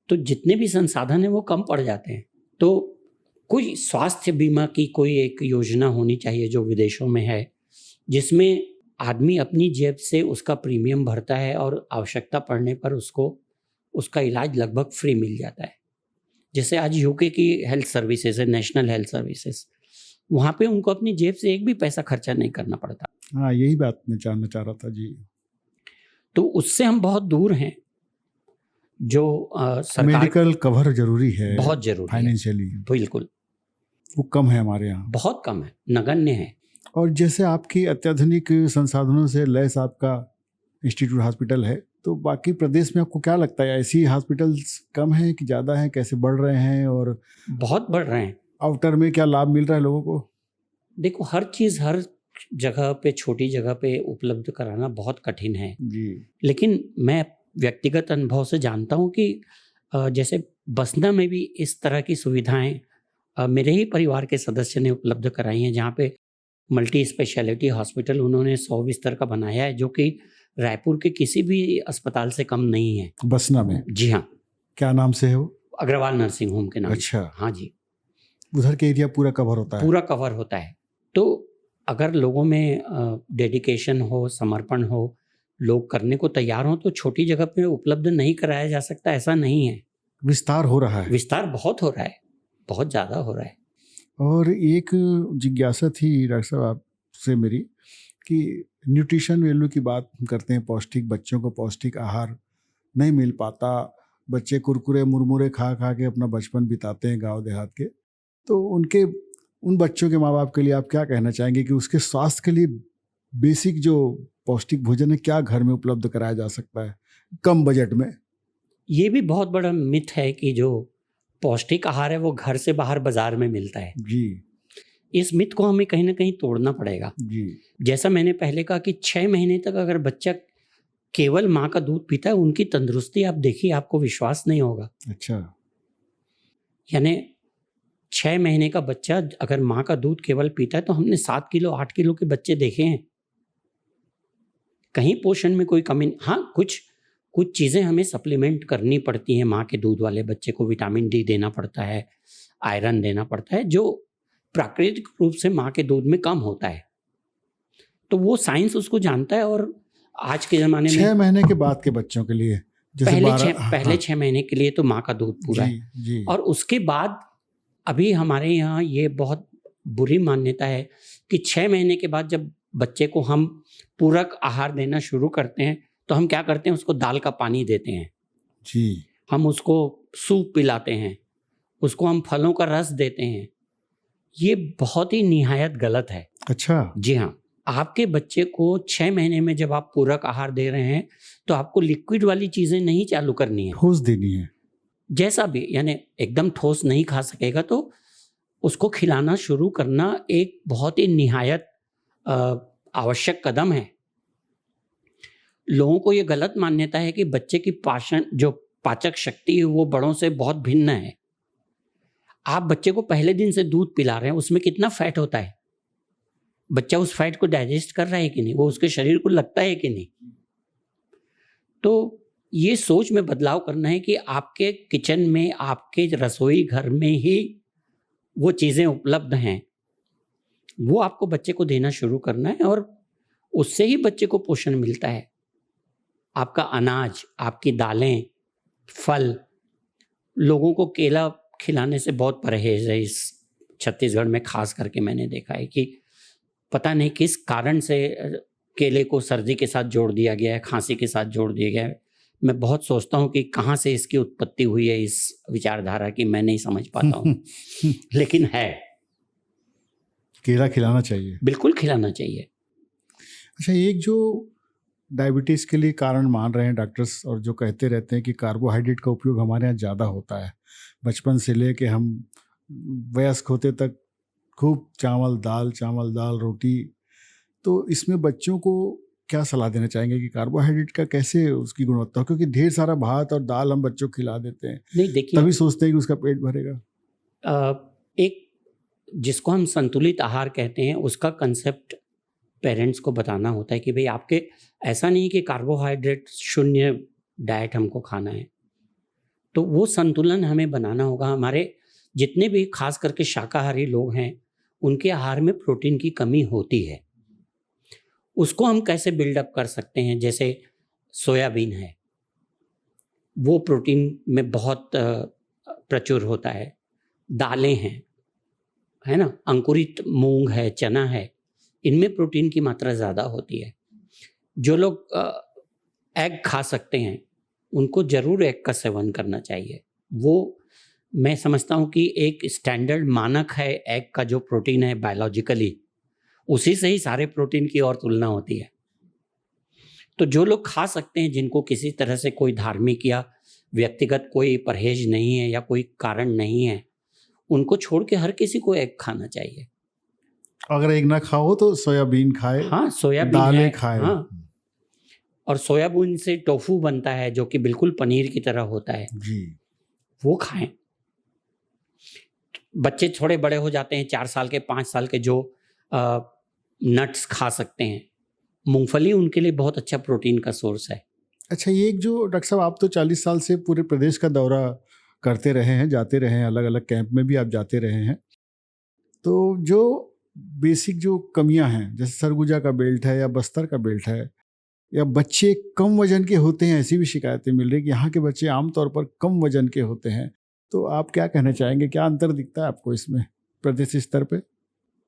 तो जितने भी संसाधन हैं वो कम पड़ जाते हैं। तो कोई स्वास्थ्य बीमा की कोई एक योजना होनी चाहिए जो विदेशों में है, जिसमें आदमी अपनी जेब से उसका प्रीमियम भरता है और आवश्यकता पड़ने पर उसको उसका इलाज लगभग फ्री मिल जाता है। जैसे आज यूके की हेल्थ सर्विसेज है, नेशनल हेल्थ सर्विसेज, वहाँ पे उनको अपनी जेब से एक भी पैसा खर्चा नहीं करना पड़ता। हाँ, यही बात मैं जानना चाह रहा था जी। तो उससे हम बहुत दूर हैं। जो सरकार, मेडिकल कवर जरूरी है, बहुत जरूरी है, फाइनेंशियली बिल्कुल, वो कम है हमारे यहाँ, बहुत कम है, नगण्य है। और जैसे आपकी अत्याधुनिक संसाधनों से लैस आपका इंस्टीट्यूट हॉस्पिटल है, तो बाकी प्रदेश में आपको क्या लगता है, ऐसी हॉस्पिटल्स कम हैं कि ज़्यादा हैं, कैसे बढ़ रहे हैं, और बहुत बढ़ रहे हैं। आउटर में क्या लाभ मिल रहा है लोगों को? देखो, हर चीज़ हर जगह पे, छोटी जगह पे उपलब्ध कराना बहुत कठिन है जी। लेकिन मैं व्यक्तिगत अनुभव से जानता हूँ कि जैसे बसना में भी इस तरह की सुविधाएं मेरे ही परिवार के सदस्य ने उपलब्ध कराई हैं, जहाँ पे मल्टी स्पेशलिटी हॉस्पिटल उन्होंने 100 बिस्तर का बनाया है, जो कि रायपुर के किसी भी अस्पताल से कम नहीं है। बसना में? जी हाँ। क्या नाम से है वो? अग्रवाल नर्सिंग होम के नाम। अच्छा। हाँ जी। उधर के एरिया पूरा कवर होता है? पूरा कवर होता है। तो अगर लोगों में डेडिकेशन हो, समर्पण हो, लोग करने को तैयार हो, तो छोटी जगह पे उपलब्ध नहीं कराया जा सकता, ऐसा नहीं है। विस्तार हो रहा है? विस्तार बहुत हो रहा है, बहुत ज़्यादा हो रहा है। और एक जिज्ञासा थी डॉक्टर साहब आपसे मेरी, कि न्यूट्रिशन वैल्यू की बात करते हैं, पौष्टिक, बच्चों को पौष्टिक आहार नहीं मिल पाता, बच्चे कुरकुरे मुरमुरे खा खा के अपना बचपन बिताते हैं गांव देहात के, तो उन बच्चों के माँ बाप के लिए आप क्या कहना चाहेंगे कि उसके स्वास्थ्य के लिए बेसिक जो पौष्टिक भोजन है क्या घर में उपलब्ध कराया जा सकता है कम बजट में? ये भी बहुत बड़ा मिथ है कि जो पौष्टिक आहार है वो घर से बाहर बाजार में मिलता है। जी। इस मिथ को हमें कहीं ना कहीं तोड़ना पड़ेगा। जी। जैसा मैंने पहले कहा कि 6 महीने तक अगर बच्चा केवल माँ का दूध पीता है, उनकी तंदुरुस्ती आप देखिए, आपको विश्वास नहीं होगा। अच्छा। यानी 6 महीने का बच्चा अगर माँ का दूध केवल पीता है, तो हमने 7 किलो 8 किलो के बच्चे देखे हैं। कहीं पोषण में कोई कमी नहीं। हाँ, कुछ चीज़ें हमें सप्लीमेंट करनी पड़ती हैं। माँ के दूध वाले बच्चे को विटामिन डी देना पड़ता है, आयरन देना पड़ता है, जो प्राकृतिक रूप से माँ के दूध में कम होता है। तो वो साइंस उसको जानता है। और आज के ज़माने में 6 महीने के बाद के बच्चों के लिए पहले 6 महीने के लिए तो माँ का दूध पूरा है। जी। और उसके बाद अभी हमारे यहाँ ये बहुत बुरी मान्यता है कि 6 महीने के बाद जब बच्चे को हम पूरक आहार देना शुरू करते हैं, तो हम क्या करते हैं, उसको दाल का पानी देते हैं जी। हम उसको सूप पिलाते हैं, उसको हम फलों का रस देते हैं। ये बहुत ही निहायत गलत है। अच्छा। जी हाँ। आपके बच्चे को 6 महीने में जब आप पूरक आहार दे रहे हैं, तो आपको लिक्विड वाली चीज़ें नहीं चालू करनी है, ठोस देनी है। जैसा भी, यानी एकदम ठोस नहीं खा सकेगा तो उसको खिलाना शुरू करना एक बहुत ही निहायत आवश्यक कदम है। लोगों को ये गलत मान्यता है कि बच्चे की पाचक शक्ति है वो बड़ों से बहुत भिन्न है। आप बच्चे को पहले दिन से दूध पिला रहे हैं, उसमें कितना फैट होता है, बच्चा उस फैट को डाइजेस्ट कर रहा है कि नहीं, वो उसके शरीर को लगता है कि नहीं। तो ये सोच में बदलाव करना है कि आपके किचन में, आपके रसोई घर में ही वो चीज़ें उपलब्ध हैं, वो आपको बच्चे को देना शुरू करना है और उससे ही बच्चे को पोषण मिलता है। आपका अनाज, आपकी दालें, फल, लोगों को केला खिलाने से बहुत परहेज है इस छत्तीसगढ़ में। खास करके मैंने देखा है कि पता नहीं किस कारण से केले को सर्दी के साथ जोड़ दिया गया है, खांसी के साथ जोड़ दिया गया है। मैं बहुत सोचता हूँ कि कहाँ से इसकी उत्पत्ति हुई है इस विचारधारा की, मैं नहीं समझ पाता हूँ लेकिन है। केला खिलाना चाहिए, बिल्कुल खिलाना चाहिए। अच्छा, एक जो डायबिटीज़ के लिए कारण मान रहे हैं डॉक्टर्स, और जो कहते रहते हैं कि कार्बोहाइड्रेट का उपयोग हमारे यहाँ ज़्यादा होता है, बचपन से लेके हम वयस्क होते तक खूब चावल दाल रोटी, तो इसमें बच्चों को क्या सलाह देना चाहेंगे कि कार्बोहाइड्रेट का कैसे उसकी गुणवत्ता हो? क्योंकि ढेर सारा भात और दाल हम बच्चों को खिला देते हैं, नहीं देखिए, तभी सोचते हैं कि उसका पेट भरेगा। एक जिसको हम संतुलित आहार कहते हैं उसका कंसेप्ट पेरेंट्स को बताना होता है कि भाई आपके ऐसा नहीं कि कार्बोहाइड्रेट शून्य डाइट हमको खाना है, तो वो संतुलन हमें बनाना होगा। हमारे जितने भी खास करके शाकाहारी लोग हैं उनके आहार में प्रोटीन की कमी होती है, उसको हम कैसे बिल्डअप कर सकते हैं? जैसे सोयाबीन है, वो प्रोटीन में बहुत प्रचुर होता है। दालें हैं, है ना, अंकुरित मूंग है, चना है, इनमें प्रोटीन की मात्रा ज़्यादा होती है। जो लोग एग खा सकते हैं उनको ज़रूर एग का सेवन करना चाहिए। वो मैं समझता हूँ कि एक स्टैंडर्ड मानक है एग का, जो प्रोटीन है बायोलॉजिकली, उसी से ही सारे प्रोटीन की और तुलना होती है। तो जो लोग खा सकते हैं, जिनको किसी तरह से कोई धार्मिक या व्यक्तिगत कोई परहेज नहीं है या कोई कारण नहीं है, उनको छोड़ के हर किसी को एग खाना चाहिए। अगर एग ना खाओ तो सोयाबीन खाए, हाँ, सोयाबीन दालें है, खाए। हाँ, और सोयाबीन से टोफू बनता है जो कि बिल्कुल पनीर की तरह होता है जी, वो खाएं। बच्चे थोड़े बड़े हो जाते हैं, 4 साल के 5 साल के, जो नट्स खा सकते हैं। मूंगफली उनके लिए बहुत अच्छा प्रोटीन का सोर्स है। अच्छा, ये एक जो डॉक्टर साहब, आप तो 40 साल से पूरे प्रदेश का दौरा करते रहे हैं, जाते रहे हैं, अलग अलग कैंप में भी आप जाते रहे हैं, तो जो बेसिक जो कमियां हैं, जैसे सरगुजा का बेल्ट है या बस्तर का बेल्ट है, या बच्चे कम वजन के होते हैं, ऐसी भी शिकायतें मिल रही कि यहाँ के बच्चे आमतौर पर कम वजन के होते हैं, तो आप क्या कहना चाहेंगे? क्या अंतर दिखता है आपको इसमें प्रदेश स्तर पे?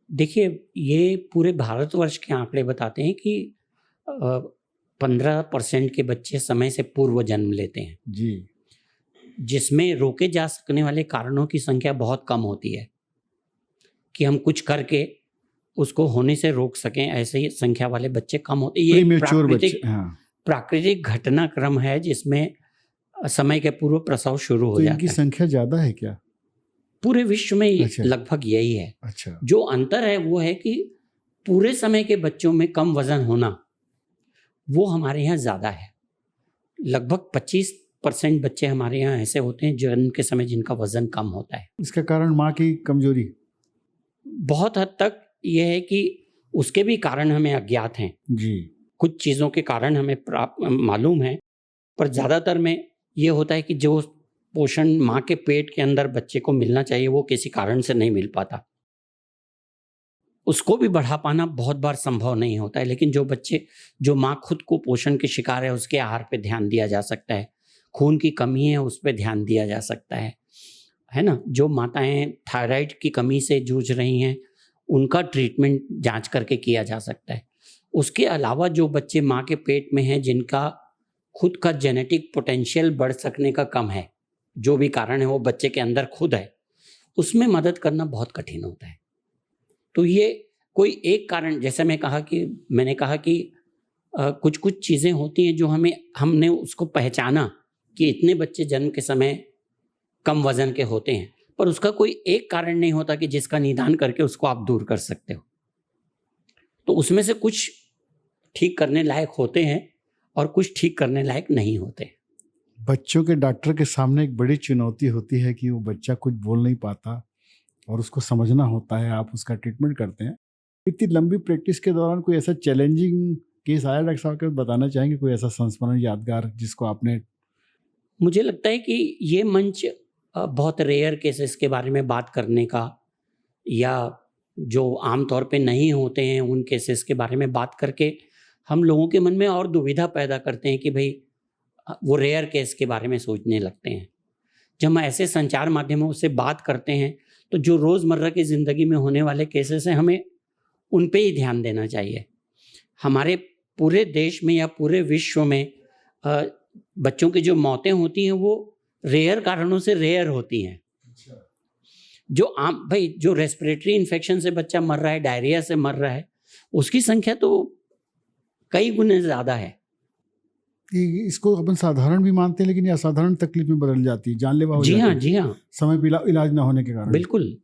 देखिए, ये पूरे भारतवर्ष के आंकड़े बताते हैं कि 15% के बच्चे समय से पूर्व जन्म लेते हैं जी, जिसमें रोके जा सकने वाले कारणों की संख्या बहुत कम होती है कि हम कुछ करके उसको होने से रोक सकें। ऐसे ही संख्या वाले बच्चे कम होते हैं। ये प्राकृतिक घटनाक्रम है जिसमें समय के पूर्व प्रसव शुरू हो तो जाता इनकी है। संख्या ज़्यादा है क्या? पूरे विश्व में अच्छा, लगभग यही है। अच्छा, जो अंतर है वो है कि पूरे समय के बच्चों में कम वजन होना वो हमारे यहाँ ज़्यादा है। लगभग 25% बच्चे हमारे यहाँ ऐसे होते हैं जन्म के समय जिनका वजन कम होता है। इसका कारण माँ की कमजोरी? बहुत हद तक ये है कि उसके भी कारण हमें अज्ञात हैं जी, कुछ चीज़ों के कारण हमें मालूम है, पर ज़्यादातर में ये होता है कि जो पोषण माँ के पेट के अंदर बच्चे को मिलना चाहिए वो किसी कारण से नहीं मिल पाता। उसको भी बढ़ा पाना बहुत बार संभव नहीं होता है, लेकिन जो माँ खुद को पोषण के शिकार है उसके आहार पे ध्यान दिया जा सकता है। खून की कमी है उस पर ध्यान दिया जा सकता है ना। जो माताएं थायराइड की कमी से जूझ रही हैं उनका ट्रीटमेंट जांच करके किया जा सकता है। उसके अलावा जो बच्चे माँ के पेट में हैं जिनका खुद का जेनेटिक पोटेंशियल बढ़ सकने का कम है, जो भी कारण है वो बच्चे के अंदर खुद है, उसमें मदद करना बहुत कठिन होता है। तो ये कोई एक कारण, जैसे मैंने कहा कि कुछ कुछ चीज़ें होती हैं जो हमने उसको पहचाना कि इतने बच्चे जन्म के समय कम वजन के होते हैं, पर उसका कोई एक कारण नहीं होता कि जिसका निदान करके उसको आप दूर कर सकते हो। तो उसमें से कुछ ठीक करने लायक होते हैं और कुछ ठीक करने लायक नहीं होते। बच्चों के डॉक्टर के सामने एक बड़ी चुनौती होती है कि वो बच्चा कुछ बोल नहीं पाता और उसको समझना होता है, आप उसका ट्रीटमेंट करते हैं। इतनी लंबी प्रैक्टिस के दौरान कोई ऐसा चैलेंजिंग केस आया डॉक्टर साहब के, बताना चाहेंगे कोई ऐसा संस्मरण यादगार जिसको आपने? मुझे लगता है कि ये मंच बहुत रेयर केसेस के बारे में बात करने का, या जो आमतौर पे नहीं होते हैं उन केसेस के बारे में बात करके हम लोगों के मन में और दुविधा पैदा करते हैं कि भाई वो रेयर केस के बारे में सोचने लगते हैं। जब हम ऐसे संचार माध्यमों से बात करते हैं तो जो रोज़मर्रा की ज़िंदगी में होने वाले केसेस हैं, हमें उन पे ही ध्यान देना चाहिए। हमारे पूरे देश में या पूरे विश्व में बच्चों की जो मौतें होती हैं वो रेयर कारणों से रेयर होती हैं। जो आम भाई जो रेस्पिरेटरी इन्फेक्शन से बच्चा मर रहा है, डायरिया से मर रहा है, उसकी संख्या तो कई गुने ज़्यादा है। इसको अपन साधारण भी मानते हैं, लेकिन ये असाधारण तकलीफ में बदल जाती है, जानलेवा हो जी जाती हाँ, है जी हाँ, समय पे इलाज ना होने के कारण। बिल्कुल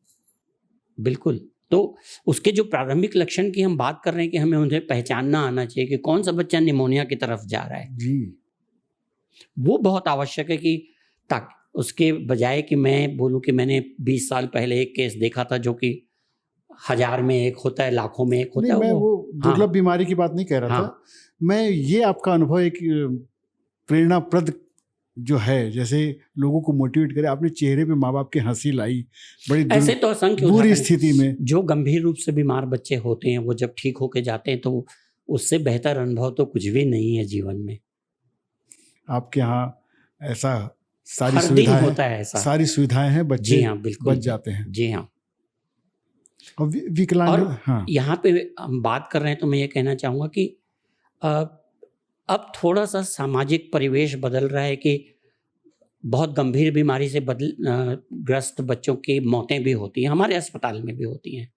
बिल्कुल। तो उसके जो प्रारंभिक लक्षण की हम बात कर रहे हैं कि हमें उन्हें पहचानना आना चाहिए कि कौन सा बच्चा निमोनिया की तरफ जा रहा है, जी, वो बहुत आवश्यक है कि ताकि उसके बजाय कि मैं बोलूं कि मैंने 20 साल पहले एक केस देखा था जो कि 1000 में एक होता है, लाखों में एक होता नहीं, है, मैं वो दुर्लभ हाँ, बीमारी की बात नहीं कह रहा हाँ, था। मैं ये आपका अनुभव एक प्रेरणाप्रद जो है, जैसे लोगों को मोटिवेट करे, आपने चेहरे पे माँ बाप की हंसी लाई बड़ी ऐसे तो असंख्य बुरी उदाहरण स्थिति में। जो गंभीर रूप से बीमार बच्चे होते हैं वो जब ठीक होके जाते हैं तो उससे बेहतर अनुभव तो कुछ भी नहीं है जीवन में। आपके यहाँ ऐसा सारी हर दिन सुविधाएं होता है ऐसा। सारी सुविधाएं हैं, जी बच्चे हाँ, बिल्कुल बच जाते हैं। जी हाँ। और विकलांग, और हाँ, यहाँ पे हम बात कर रहे हैं तो मैं ये कहना चाहूँगा कि अ, अब थोड़ा सा सामाजिक परिवेश बदल रहा है कि बहुत गंभीर बीमारी से ग्रस्त बच्चों की मौतें भी होती हैं, हमारे अस्पताल में भी होती हैं।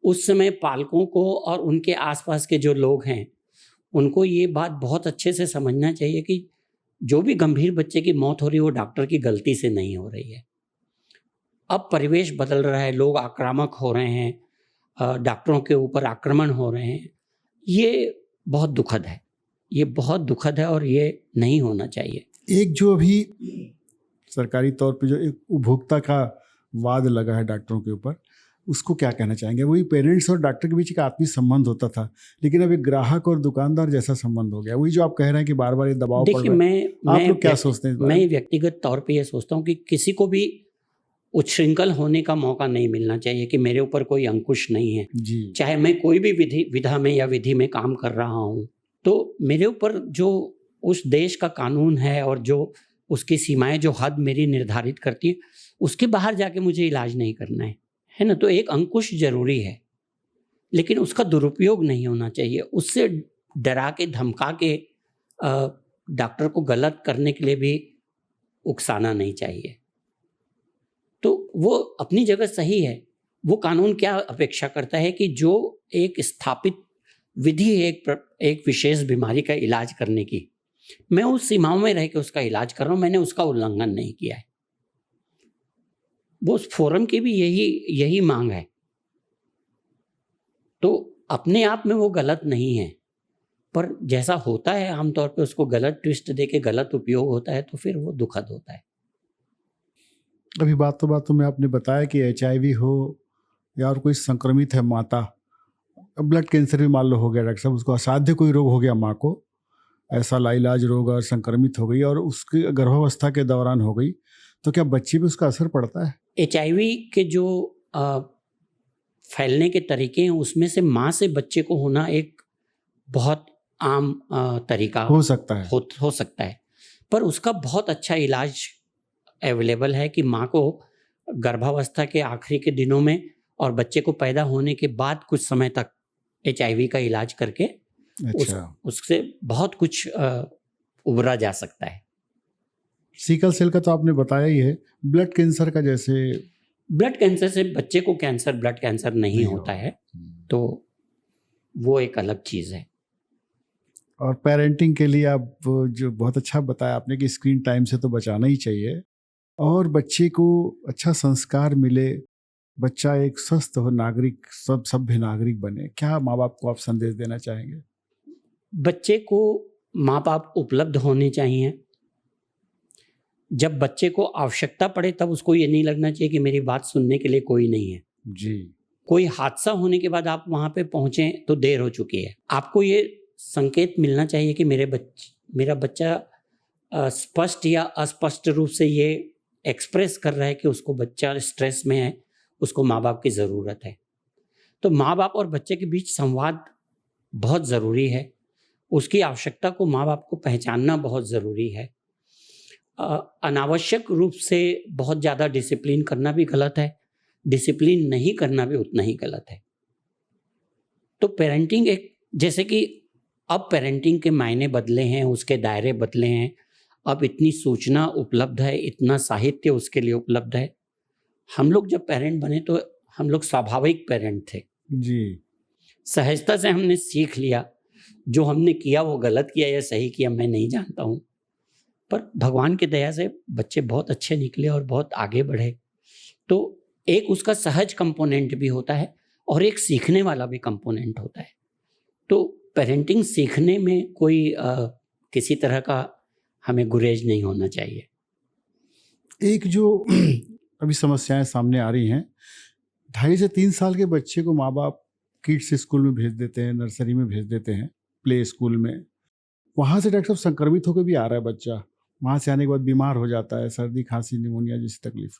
उस समय पालकों को और उनके आसपास के जो लोग हैं उनको ये बात बहुत अच्छे से समझना चाहिए कि जो भी गंभीर बच्चे की मौत हो रही है वो डॉक्टर की गलती से नहीं हो रही है। अब परिवेश बदल रहा है, लोग आक्रामक हो रहे हैं, डॉक्टरों के ऊपर आक्रमण हो रहे हैं। ये बहुत दुखद है, ये बहुत दुखद है और ये नहीं होना चाहिए। एक जो अभी सरकारी तौर पे जो एक उपभोक्ता का वाद लगा है डॉक्टरों के ऊपर, उसको क्या कहना चाहेंगे? वही पेरेंट्स और डॉक्टर के बीच एक आत्मीय संबंध होता था, लेकिन अब एक ग्राहक और दुकानदार जैसा संबंध हो गया। वही जो आप कह रहे हैं कि बार बार ये दबाव पड़ देखिए, रहा है, आप लोग क्या सोचते हैं इस बारे में? मैं व्यक्तिगत तौर पे ये सोचता हूँ कि किसी को भी उच्छृंखल होने का मौका नहीं मिलना चाहिए कि मेरे ऊपर कोई अंकुश नहीं है। जी, चाहे मैं कोई भी विधा में या विधि में काम कर रहा हूँ, तो मेरे ऊपर जो उस देश का कानून है और जो उसकी सीमाएं, जो हद मेरी निर्धारित करती है, उसके बाहर जाके मुझे इलाज नहीं करना है ना। तो एक अंकुश जरूरी है, लेकिन उसका दुरुपयोग नहीं होना चाहिए। उससे डरा के धमका के डॉक्टर को गलत करने के लिए भी उकसाना नहीं चाहिए। तो वो अपनी जगह सही है। वो कानून क्या अपेक्षा करता है कि जो एक स्थापित विधि है एक विशेष बीमारी का इलाज करने की, मैं उस सीमाओं में रह के उसका इलाज कर रहा हूँ, मैंने उसका उल्लंघन नहीं किया है। वो उस फोरम की भी यही मांग है। तो अपने आप में वो गलत नहीं है, पर जैसा होता है आमतौर पे उसको गलत ट्विस्ट दे के गलत उपयोग होता है तो फिर वो दुखद होता है। अभी बातों में आपने बताया कि HIV हो या और कोई संक्रमित है माता, ब्लड कैंसर भी मान लो हो गया डॉक्टर साहब, उसको असाध्य कोई रोग हो गया माँ को, ऐसा लाइलाज रोग और संक्रमित हो गई और उसकी गर्भावस्था के दौरान हो गई, तो क्या बच्चे पे उसका असर पड़ता है? HIV के जो फैलने के तरीके हैं उसमें से माँ से बच्चे को होना एक बहुत आम तरीका हो सकता है, हो सकता है, पर उसका बहुत अच्छा इलाज अवेलेबल है कि माँ को गर्भावस्था के आखिरी के दिनों में और बच्चे को पैदा होने के बाद कुछ समय तक HIV का इलाज करके उससे बहुत कुछ उबरा जा सकता है। सिकल सेल का तो आपने बताया ही है। ब्लड कैंसर का, जैसे ब्लड कैंसर से बच्चे को ब्लड कैंसर नहीं होता है, तो वो एक अलग चीज़ है। और पेरेंटिंग के लिए आप जो बहुत अच्छा बताया आपने कि स्क्रीन टाइम से तो बचाना ही चाहिए। और बच्चे को अच्छा संस्कार मिले, बच्चा एक स्वस्थ हो नागरिक, सब सभ्य नागरिक बने, क्या माँ बाप को आप संदेश देना चाहेंगे? बच्चे को माँ बाप उपलब्ध होने चाहिए। जब बच्चे को आवश्यकता पड़े तब उसको ये नहीं लगना चाहिए कि मेरी बात सुनने के लिए कोई नहीं है। जी। कोई हादसा होने के बाद आप वहाँ पे पहुँचे तो देर हो चुकी है। आपको ये संकेत मिलना चाहिए कि मेरा बच्चा स्पष्ट या अस्पष्ट रूप से ये एक्सप्रेस कर रहा है कि उसको बच्चा स्ट्रेस में है, उसको माँ बाप की ज़रूरत है। तो माँ बाप और बच्चे के बीच संवाद बहुत ज़रूरी है। उसकी आवश्यकता को माँ बाप को पहचानना बहुत ज़रूरी है। अनावश्यक रूप से बहुत ज़्यादा डिसिप्लिन करना भी गलत है, डिसिप्लिन नहीं करना भी उतना ही गलत है। तो पेरेंटिंग एक, जैसे कि अब पेरेंटिंग के मायने बदले हैं, उसके दायरे बदले हैं, अब इतनी सूचना उपलब्ध है, इतना साहित्य उसके लिए उपलब्ध है। हम लोग जब पेरेंट बने तो हम लोग स्वाभाविक पेरेंट थे जी। सहजता से हमने सीख लिया। जो हमने किया वो गलत किया या सही किया मैं नहीं जानता हूँ, पर भगवान की दया से बच्चे बहुत अच्छे निकले और बहुत आगे बढ़े। तो एक उसका सहज कंपोनेंट भी होता है और एक सीखने वाला भी कंपोनेंट होता है। तो पेरेंटिंग सीखने में कोई किसी तरह का हमें गुरेज नहीं होना चाहिए। एक जो अभी समस्याएं सामने आ रही हैं, 2.5 से 3 साल के बच्चे को माँ बाप किड्स स्कूल में भेज देते हैं, नर्सरी में भेज देते हैं, प्ले स्कूल में। वहाँ से डॉक्टर साहब संक्रमित होकर भी आ रहा है बच्चा, वहाँ से आने के बाद बीमार हो जाता है, सर्दी खांसी निमोनिया जैसी तकलीफ।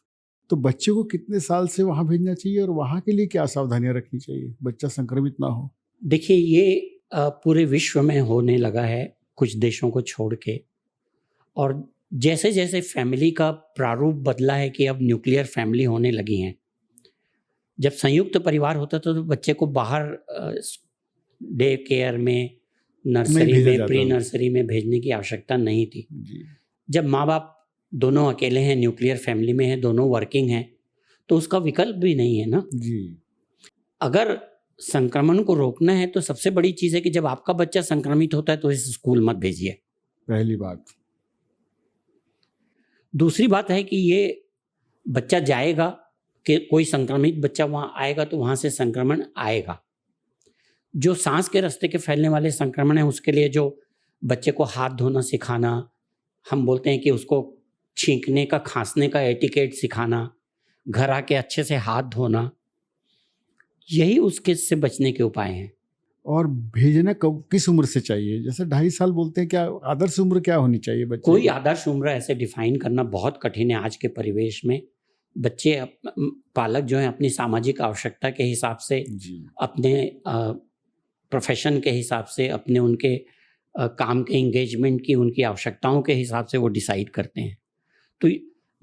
तो बच्चे को कितने साल से वहाँ भेजना चाहिए और वहाँ के लिए क्या सावधानियाँ रखनी चाहिए, बच्चा संक्रमित ना हो? देखिए, ये पूरे विश्व में होने लगा है कुछ देशों को छोड़ के, और जैसे जैसे फैमिली का प्रारूप बदला है कि अब न्यूक्लियर फैमिली होने लगी हैं। जब संयुक्त परिवार होता था तो बच्चे को बाहर डे केयर में, नर्सरी में, प्री नर्सरी में भेजने की आवश्यकता नहीं थी। जब माँ बाप दोनों अकेले हैं, न्यूक्लियर फैमिली में हैं, दोनों वर्किंग हैं, तो उसका विकल्प भी नहीं है ना जी। अगर संक्रमण को रोकना है तो सबसे बड़ी चीज़ है कि जब आपका बच्चा संक्रमित होता है तो इस स्कूल मत भेजिए, पहली बात। दूसरी बात है कि ये बच्चा जाएगा कि कोई संक्रमित बच्चा वहाँ आएगा तो वहाँ से संक्रमण आएगा। जो सांस के रास्ते के फैलने वाले संक्रमण है उसके लिए जो बच्चे को हाथ धोना सिखाना, हम बोलते हैं कि उसको छींकने का, खांसने का एटिकेट सिखाना, घर आके अच्छे से हाथ धोना, यही उसके से बचने के उपाय हैं। और भेजना कब, किस उम्र से चाहिए? जैसे 2.5 साल बोलते हैं, क्या आदर्श उम्र क्या होनी चाहिए बच्चे? कोई आदर्श उम्र ऐसे डिफाइन करना बहुत कठिन है आज के परिवेश में। बच्चे पालक जो हैं अपनी सामाजिक आवश्यकता के हिसाब से, अपने प्रोफेशन के हिसाब से, अपने उनके काम के एंगेजमेंट की, उनकी आवश्यकताओं के हिसाब से वो डिसाइड करते हैं। तो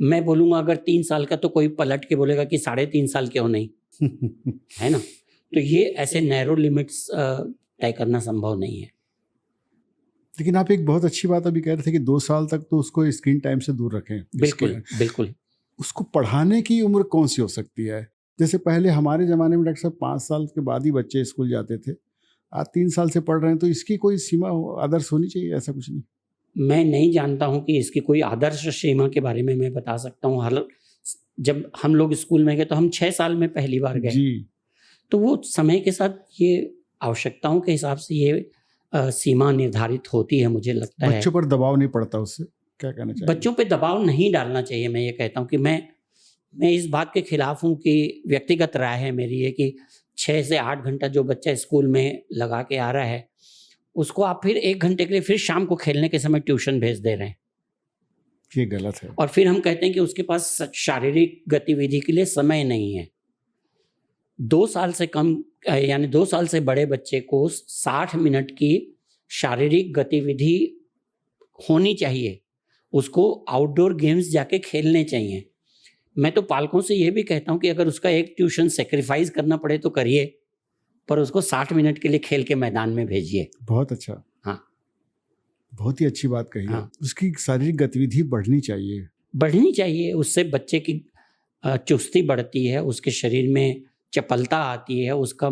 मैं बोलूँगा अगर 3 साल का तो कोई पलट के बोलेगा कि 3.5 साल क्यों नहीं है ना। तो ये ऐसे नैरो लिमिट्स तय करना संभव नहीं है। लेकिन आप एक बहुत अच्छी बात अभी कह रहे थे कि 2 साल तक तो उसको स्क्रीन टाइम से दूर रखें। बिल्कुल बिल्कुल। उसको पढ़ाने की उम्र कौन सी हो सकती है? जैसे पहले हमारे ज़माने में डॉक्टर साहब 5 साल के बाद ही बच्चे स्कूल जाते थे, आज 3 साल से पढ़ रहे हैं, तो इसकी कोई सीमा आदर्श होनी चाहिए? ऐसा कुछ नहीं, मैं नहीं जानता हूँ कि इसकी कोई आदर्श सीमा के बारे में मैं बता सकता हूँ। जब हम लोग स्कूल में गए तो हम 6 साल में पहली बार गए जी। तो वो समय के साथ ये आवश्यकताओं के हिसाब से ये सीमा निर्धारित होती है, मुझे लगता है। बच्चों पर दबाव नहीं पड़ता उससे? क्या कहना चाहिए? बच्चों पे दबाव नहीं डालना चाहिए। मैं ये कहता हूँ कि मैं इस बात के खिलाफ हूँ कि व्यक्तिगत राय है मेरी ये कि 6 से 8 घंटा जो बच्चा स्कूल में लगा के आ रहा है उसको आप फिर 1 घंटे के लिए फिर शाम को खेलने के समय ट्यूशन भेज दे रहे हैं। ये गलत है। और फिर हम कहते हैं कि उसके पास शारीरिक गतिविधि के लिए समय नहीं है। 2 साल से कम यानी 2 साल से बड़े बच्चे को 60 मिनट की शारीरिक गतिविधि होनी चाहिए, उसको आउटडोर गेम्स जाके खेलने चाहिए। मैं तो पालकों से ये भी कहता हूँ कि अगर उसका एक ट्यूशन सेक्रीफाइस करना पड़े तो करिए, पर उसको 60 मिनट के लिए खेल के मैदान में भेजिए। बहुत अच्छा। हाँ, बहुत ही अच्छी बात कही। हाँ। उसकी शारीरिक गतिविधि बढ़नी चाहिए, उससे बच्चे की चुस्ती बढ़ती है, उसके शरीर में चपलता आती है, उसका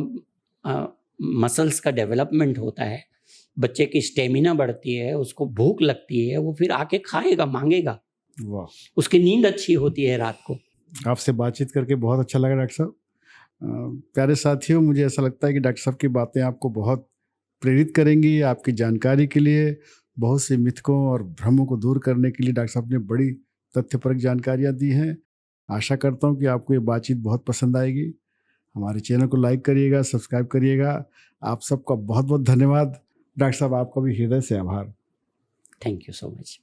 मसल्स का डेवलपमेंट होता है, बच्चे की स्टेमिना बढ़ती है, उसको भूख लगती है, वो फिर आके खाएगा, मांगेगा। वाह, उसकी नींद अच्छी होती है रात को। आपसे बातचीत करके बहुत अच्छा लगा डॉक्टर साहब। प्यारे साथियों, मुझे ऐसा लगता है कि डॉक्टर साहब की बातें आपको बहुत प्रेरित करेंगी। आपकी जानकारी के लिए, बहुत से मिथकों और भ्रमों को दूर करने के लिए डॉक्टर साहब ने बड़ी तथ्यपरक जानकारियाँ दी हैं। आशा करता हूँ कि आपको ये बातचीत बहुत पसंद आएगी। हमारे चैनल को लाइक करिएगा, सब्सक्राइब करिएगा। आप सबका बहुत बहुत धन्यवाद। डॉक्टर साहब, आपका भी हृदय से आभार। Thank you so much.